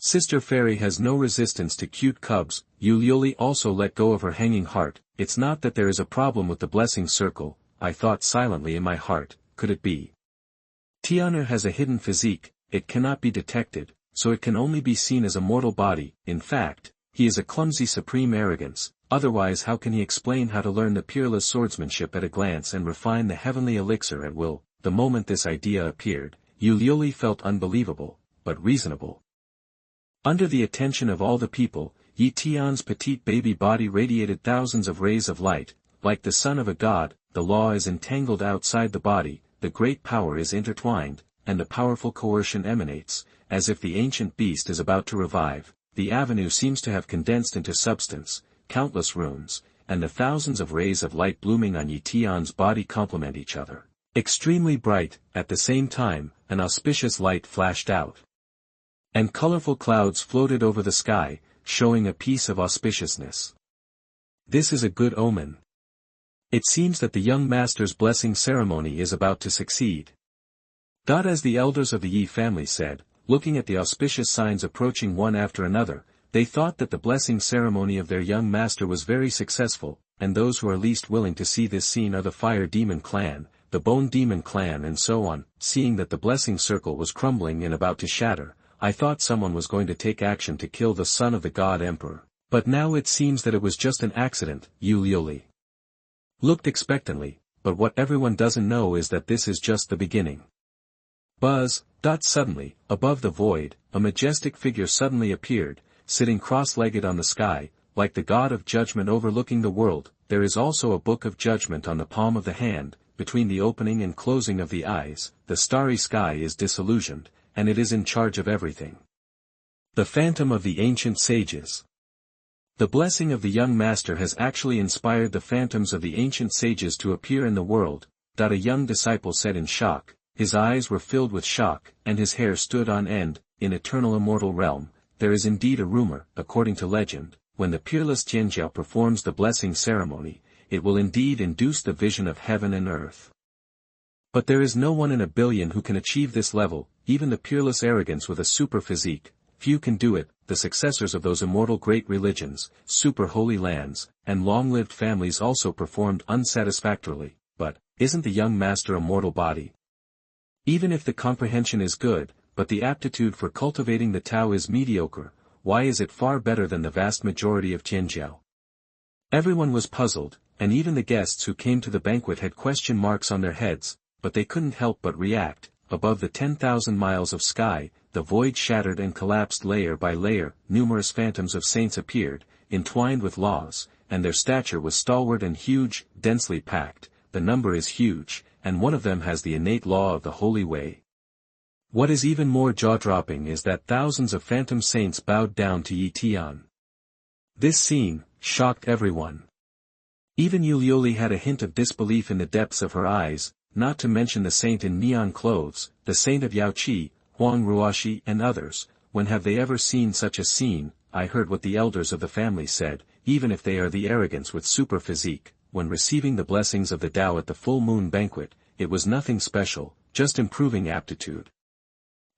Sister Fairy has no resistance to cute cubs. Yue Liuli also let go of her hanging heart. It's not that there is a problem with the blessing circle, I thought silently in my heart. Could it be? Tianer has a hidden physique, it cannot be detected, so it can only be seen as a mortal body. In fact, he is a clumsy supreme arrogance. Otherwise how can he explain how to learn the peerless swordsmanship at a glance and refine the heavenly elixir at will? The moment this idea appeared, Yue Liuli felt unbelievable, but reasonable. Under the attention of all the people, Ye Tian's petite baby body radiated thousands of rays of light. Like the son of a god, the law is entangled outside the body, the great power is intertwined, and a powerful coercion emanates, as if the ancient beast is about to revive. The avenue seems to have condensed into substance, countless rooms, and the thousands of rays of light blooming on Ye Tian's body complement each other. Extremely bright, at the same time, an auspicious light flashed out. And colorful clouds floated over the sky, showing a piece of auspiciousness. This is a good omen. It seems that the young master's blessing ceremony is about to succeed. As the elders of the Ye family said, looking at the auspicious signs approaching one after another, they thought that the blessing ceremony of their young master was very successful, and those who are least willing to see this scene are the Fire Demon clan, the Bone Demon clan and so on. Seeing that the blessing circle was crumbling and about to shatter, I thought someone was going to take action to kill the son of the God Emperor, but now it seems that it was just an accident. Yue Liuli looked expectantly, but what everyone doesn't know is that this is just the beginning. Buzz. Suddenly, above the void, a majestic figure suddenly appeared, sitting cross-legged on the sky, like the god of judgment overlooking the world. There is also a book of judgment on the palm of the hand, between the opening and closing of the eyes. The starry sky is disillusioned, and it is in charge of everything. The phantom of the ancient sages. The blessing of the young master has actually inspired the phantoms of the ancient sages to appear in the world. A young disciple said in shock. His eyes were filled with shock, and his hair stood on end. In eternal immortal realm, there is indeed a rumor, according to legend, when the peerless Tianjiao performs the blessing ceremony, it will indeed induce the vision of heaven and earth. But there is no one in a billion who can achieve this level, even the peerless arrogance with a super physique. Few can do it. The successors of those immortal great religions, super holy lands, and long-lived families also performed unsatisfactorily. But, isn't the young master a mortal body? Even if the comprehension is good, but the aptitude for cultivating the Tao is mediocre, why is it far better than the vast majority of Tianjiao? Everyone was puzzled, and even the guests who came to the banquet had question marks on their heads, but they couldn't help but react. Above the 10,000 miles of sky, the void shattered and collapsed layer by layer. Numerous phantoms of saints appeared, entwined with laws, and their stature was stalwart and huge, densely packed. The number is huge, and one of them has the innate law of the holy way. What is even more jaw-dropping is that thousands of phantom saints bowed down to Ye Tian. This scene shocked everyone. Even Yue Liuli had a hint of disbelief in the depths of her eyes, not to mention the saint in neon clothes, the saint of Yaoqi, Huang Ruoshi and others. When have they ever seen such a scene? I heard what the elders of the family said. Even if they are the arrogance with super physique, when receiving the blessings of the Tao at the full moon banquet, it was nothing special, just improving aptitude.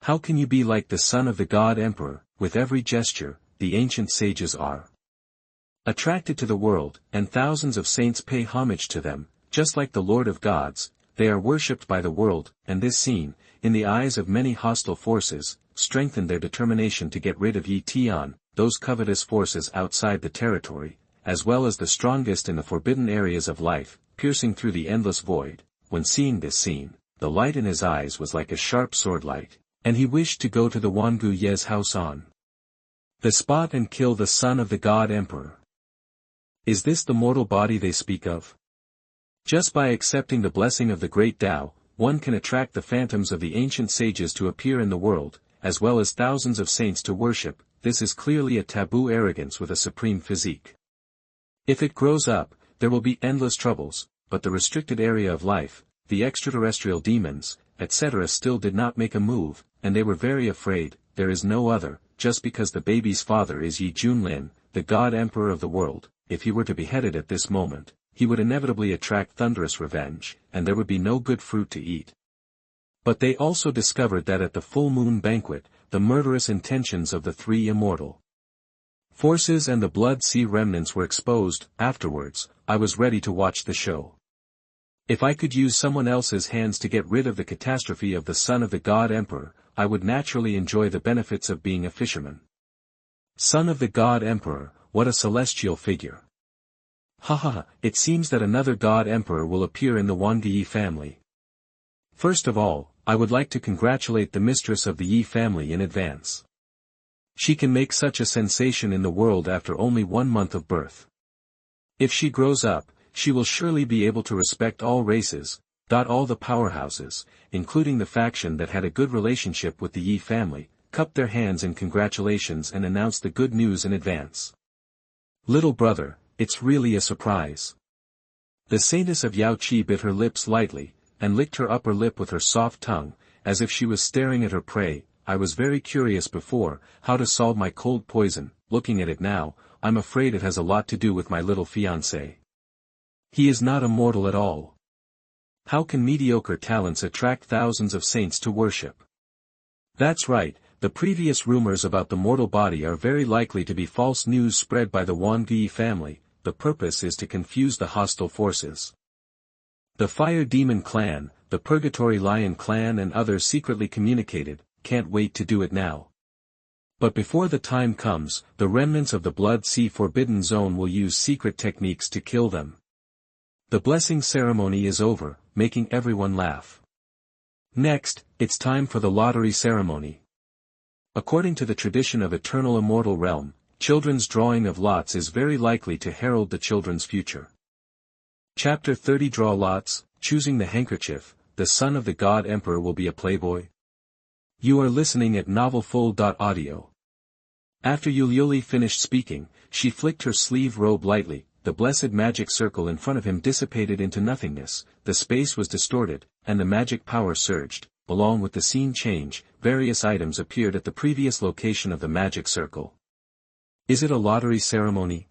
How can you be like the son of the God Emperor? With every gesture, the ancient sages are attracted to the world, and thousands of saints pay homage to them. Just like the Lord of Gods, they are worshipped by the world, and this scene, in the eyes of many hostile forces, strengthened their determination to get rid of Ye Tian, those covetous forces outside the territory, as well as the strongest in the forbidden areas of life, piercing through the endless void. When seeing this scene, the light in his eyes was like a sharp sword light, and he wished to go to the Wangu Ye's house on the spot and kill the son of the God Emperor. Is this the mortal body they speak of? Just by accepting the blessing of the great Tao, one can attract the phantoms of the ancient sages to appear in the world, as well as thousands of saints to worship. This is clearly a taboo arrogance with a supreme physique. If it grows up, there will be endless troubles, but the restricted area of life, the extraterrestrial demons, etc. still did not make a move, and they were very afraid. There is no other, just because the baby's father is Ye Junlin, the God Emperor of the world. If he were to be beheaded at this moment, he would inevitably attract thunderous revenge, and there would be no good fruit to eat. But they also discovered that at the full moon banquet, the murderous intentions of the three immortal forces and the blood sea remnants were exposed. Afterwards, I was ready to watch the show. If I could use someone else's hands to get rid of the catastrophe of the son of the God Emperor, I would naturally enjoy the benefits of being a fisherman. Son of the God Emperor, what a celestial figure. It seems that another God Emperor will appear in the Wangu family. First of all, I would like to congratulate the mistress of the Ye family in advance. She can make such a sensation in the world after only 1 month of birth. If she grows up, she will surely be able to respect all races. All the powerhouses, including the faction that had a good relationship with the Ye family, cupped their hands in congratulations and announced the good news in advance. Little brother, it's really a surprise. The saintess of Yao Qi bit her lips lightly, and licked her upper lip with her soft tongue, as if she was staring at her prey. I was very curious before, how to solve my cold poison. Looking at it now, I'm afraid it has a lot to do with my little fiancé. He is not immortal at all. How can mediocre talents attract thousands of saints to worship? That's right, the previous rumors about the mortal body are very likely to be false news spread by the Xuanhuan family. The purpose is to confuse the hostile forces. The Fire Demon Clan, the Purgatory Lion Clan and others secretly communicated, can't wait to do it now. But before the time comes, the remnants of the Blood Sea Forbidden Zone will use secret techniques to kill them. The blessing ceremony is over, making everyone laugh. Next, it's time for the lottery ceremony. According to the tradition of Eternal Immortal Realm, children's drawing of lots is very likely to herald the children's future. Chapter 30 Draw Lots, Choosing the Handkerchief, the son of the God Emperor will be a playboy. You are listening at novelfull.audio. After Yue Liuli finished speaking, she flicked her sleeve robe lightly, the blessed magic circle in front of him dissipated into nothingness, the space was distorted, and the magic power surged. Along with the scene change, various items appeared at the previous location of the magic circle. Is it a lottery ceremony?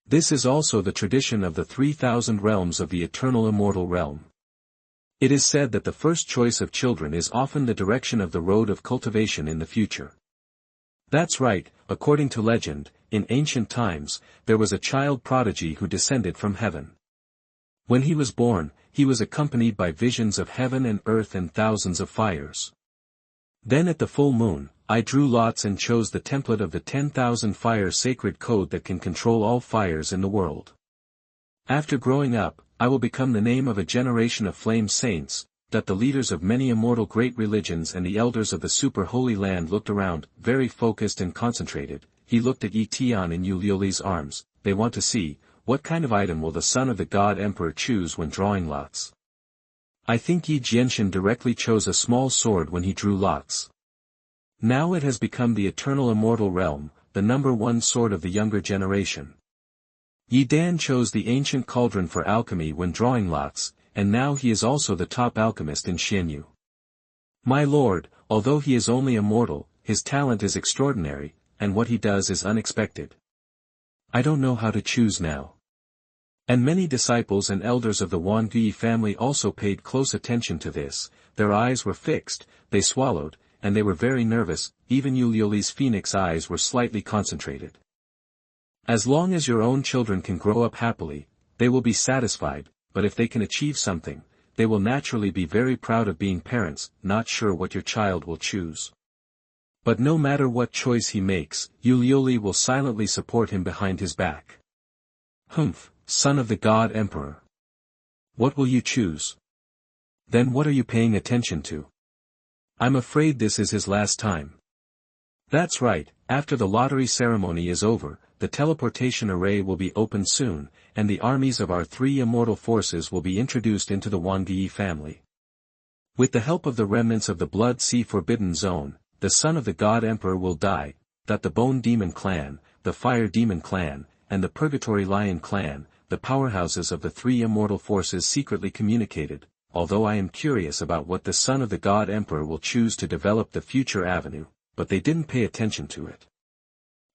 This is also the tradition of the 3,000 realms of the Eternal Immortal Realm. It is said that the first choice of children is often the direction of the road of cultivation in the future. That's right, according to legend, in ancient times, there was a child prodigy who descended from heaven. When he was born, he was accompanied by visions of heaven and earth and thousands of fires. Then at the full moon, I drew lots and chose the template of the 10,000 fire sacred code that can control all fires in the world. After growing up, I will become the name of a generation of flame saints, that the leaders of many immortal great religions and the elders of the super holy land looked around, very focused and concentrated. He looked at Ye Tian in Yue Liuli's arms. They want to see, what kind of item will the son of the God Emperor choose when drawing lots? I think Ye Jianshan directly chose a small sword when he drew lots. Now it has become the Eternal Immortal Realm, the number one sword of the younger generation. Ye Dan chose the ancient cauldron for alchemy when drawing lots, and now he is also the top alchemist in Xianyu. My lord, although he is only a mortal, his talent is extraordinary, and what he does is unexpected. I don't know how to choose now. And many disciples and elders of the Xuanhuan family also paid close attention to this. Their eyes were fixed, they swallowed, and they were very nervous. Even Yue Liuli's phoenix eyes were slightly concentrated. As long as your own children can grow up happily, they will be satisfied, but if they can achieve something, they will naturally be very proud of being parents, not sure what your child will choose. But no matter what choice he makes, Yue Liuli will silently support him behind his back. Humph, son of the God Emperor. What will you choose? Then what are you paying attention to? I'm afraid this is his last time. That's right, after the lottery ceremony is over, the teleportation array will be opened soon, and the armies of our three immortal forces will be introduced into the Xuanhuan family. With the help of the remnants of the Blood Sea Forbidden Zone, the son of the God Emperor will die. That the Bone Demon Clan, the Fire Demon Clan, and the Purgatory Lion Clan, the powerhouses of the three immortal forces secretly communicated, although I am curious about what the son of the God Emperor will choose to develop the future avenue, but they didn't pay attention to it.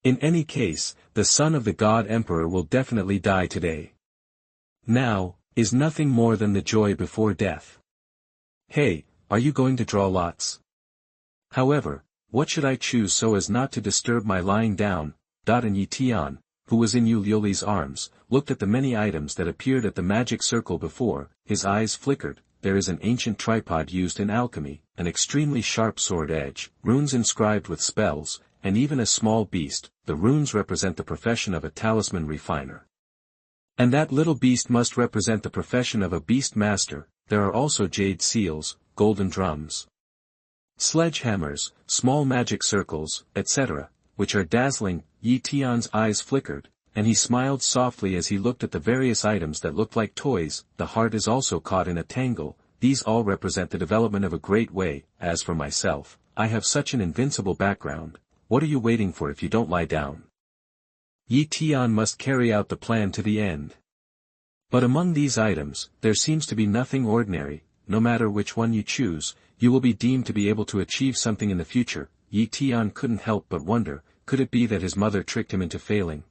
In any case, the son of the God Emperor will definitely die today. Now, is nothing more than the joy before death. Hey, are you going to draw lots? However, what should I choose so as not to disturb my lying down? And Ye Tian, who was in Yue Liuli's arms, looked at the many items that appeared at the magic circle before. His eyes flickered. There is an ancient tripod used in alchemy, an extremely sharp sword edge, runes inscribed with spells, and even a small beast. The runes represent the profession of a talisman refiner. And that little beast must represent the profession of a beast master. There are also jade seals, golden drums, sledgehammers, small magic circles, etc., which are dazzling. Ye Tian's eyes flickered. and he smiled softly as he looked at the various items that looked like toys. The heart is also caught in a tangle. These all represent the development of a great way. As for myself, I have such an invincible background. What are you waiting for if you don't lie down? Ye Tian must carry out the plan to the end. But among these items, there seems to be nothing ordinary. No matter which one you choose, you will be deemed to be able to achieve something in the future. Ye Tian couldn't help but wonder, could it be that his mother tricked him into failing?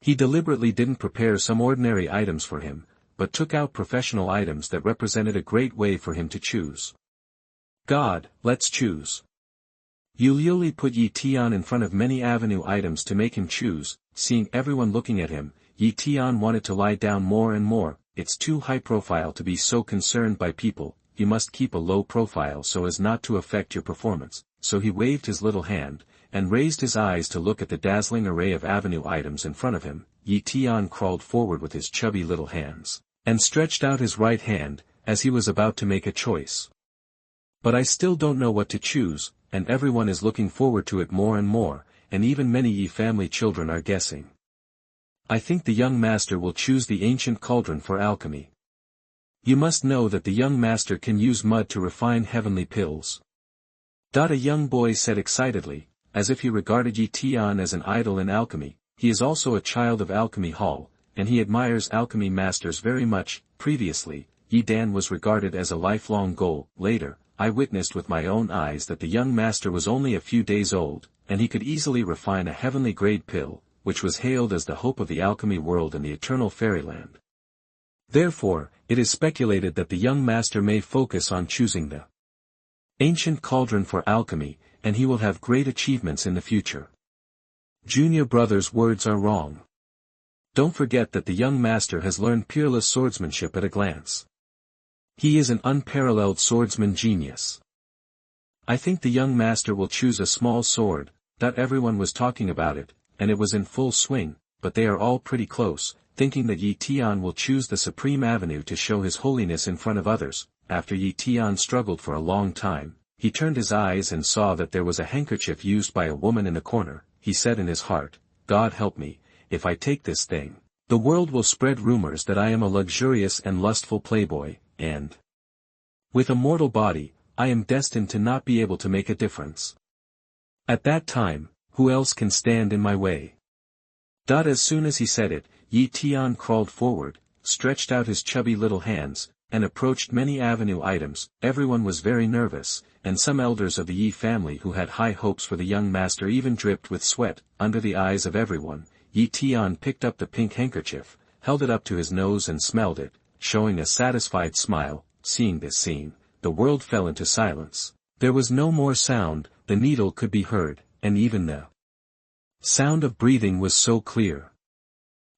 He deliberately didn't prepare some ordinary items for him, but took out professional items that represented a great way for him to choose. God, let's choose. Yue Liuli put Ye Tian in front of many avenue items to make him choose. Seeing everyone looking at him, Ye Tian wanted to lie down more and more. It's too high profile to be so concerned by people, you must keep a low profile so as not to affect your performance. So he waved his little hand, and raised his eyes to look at the dazzling array of avenue items in front of him. Ye Tian crawled forward with his chubby little hands, and stretched out his right hand, as he was about to make a choice. But I still don't know what to choose, and everyone is looking forward to it more and more, and even many Ye family children are guessing. I think the young master will choose the ancient cauldron for alchemy. You must know that the young master can use mud to refine heavenly pills. A young boy said excitedly, as if he regarded Ye Tian as an idol in alchemy. He is also a child of alchemy hall, and he admires alchemy masters very much. Previously, Ye Dan was regarded as a lifelong goal. Later, I witnessed with my own eyes that the young master was only a few days old, and he could easily refine a heavenly grade pill, which was hailed as the hope of the alchemy world and the eternal fairyland. Therefore, it is speculated that the young master may focus on choosing the ancient cauldron for alchemy, and he will have great achievements in the future. Junior brother's words are wrong. Don't forget that the young master has learned peerless swordsmanship at a glance. He is an unparalleled swordsman genius. I think the young master will choose a small sword. Everyone was talking about it, and it was in full swing, but they are all pretty close, thinking that Ye Tian will choose the supreme avenue to show his holiness in front of others. After Ye Tian struggled for a long time, he turned his eyes and saw that there was a handkerchief used by a woman in the corner. He said in his heart, God help me, if I take this thing, the world will spread rumors that I am a luxurious and lustful playboy, and with a mortal body, I am destined to not be able to make a difference. At that time, who else can stand in my way? As soon as he said it, Ye Tian crawled forward, stretched out his chubby little hands, and approached many avenue items. Everyone was very nervous, and some elders of the Ye family who had high hopes for the young master even dripped with sweat. Under the eyes of everyone, Ye Tian picked up the pink handkerchief, held it up to his nose and smelled it, showing a satisfied smile. Seeing this scene, the world fell into silence. There was no more sound, the needle could be heard, and even the sound of breathing was so clear.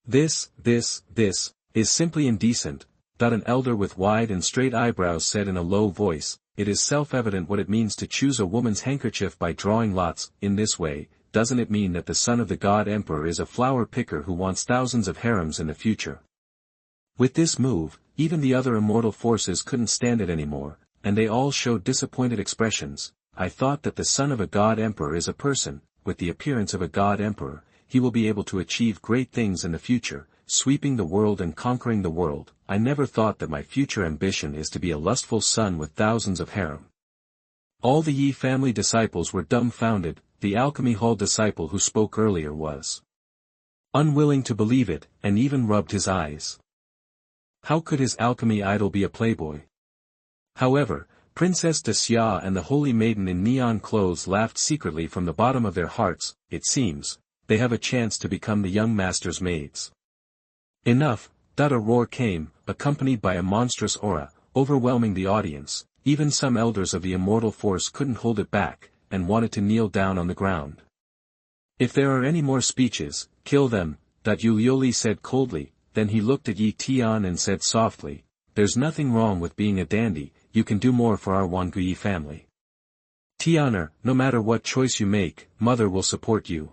This is simply indecent, an elder with wide and straight eyebrows said in a low voice. It is self-evident what it means to choose a woman's handkerchief by drawing lots. In this way, doesn't it mean that the son of the god emperor is a flower picker who wants thousands of harems in the future? With this move, even the other immortal forces couldn't stand it anymore, and they all showed disappointed expressions. I thought that the son of a god emperor is a person. With the appearance of a god emperor, he will be able to achieve great things in the future, sweeping the world and conquering the world. I never thought that my future ambition is to be a lustful son with thousands of harem. All the Ye family disciples were dumbfounded. The alchemy hall disciple who spoke earlier was unwilling to believe it, and even rubbed his eyes. How could his alchemy idol be a playboy? However, Princess de Xia and the holy maiden in neon clothes laughed secretly from the bottom of their hearts. It seems, they have a chance to become the young master's maids. Enough. A roar came, accompanied by a monstrous aura, overwhelming the audience. Even some elders of the immortal force couldn't hold it back, and wanted to kneel down on the ground. If there are any more speeches, kill them, Yue Liuli said coldly. Then he looked at Ye Tian and said softly, there's nothing wrong with being a dandy, you can do more for our Xuanhuan family. Tianer, no matter what choice you make, mother will support you.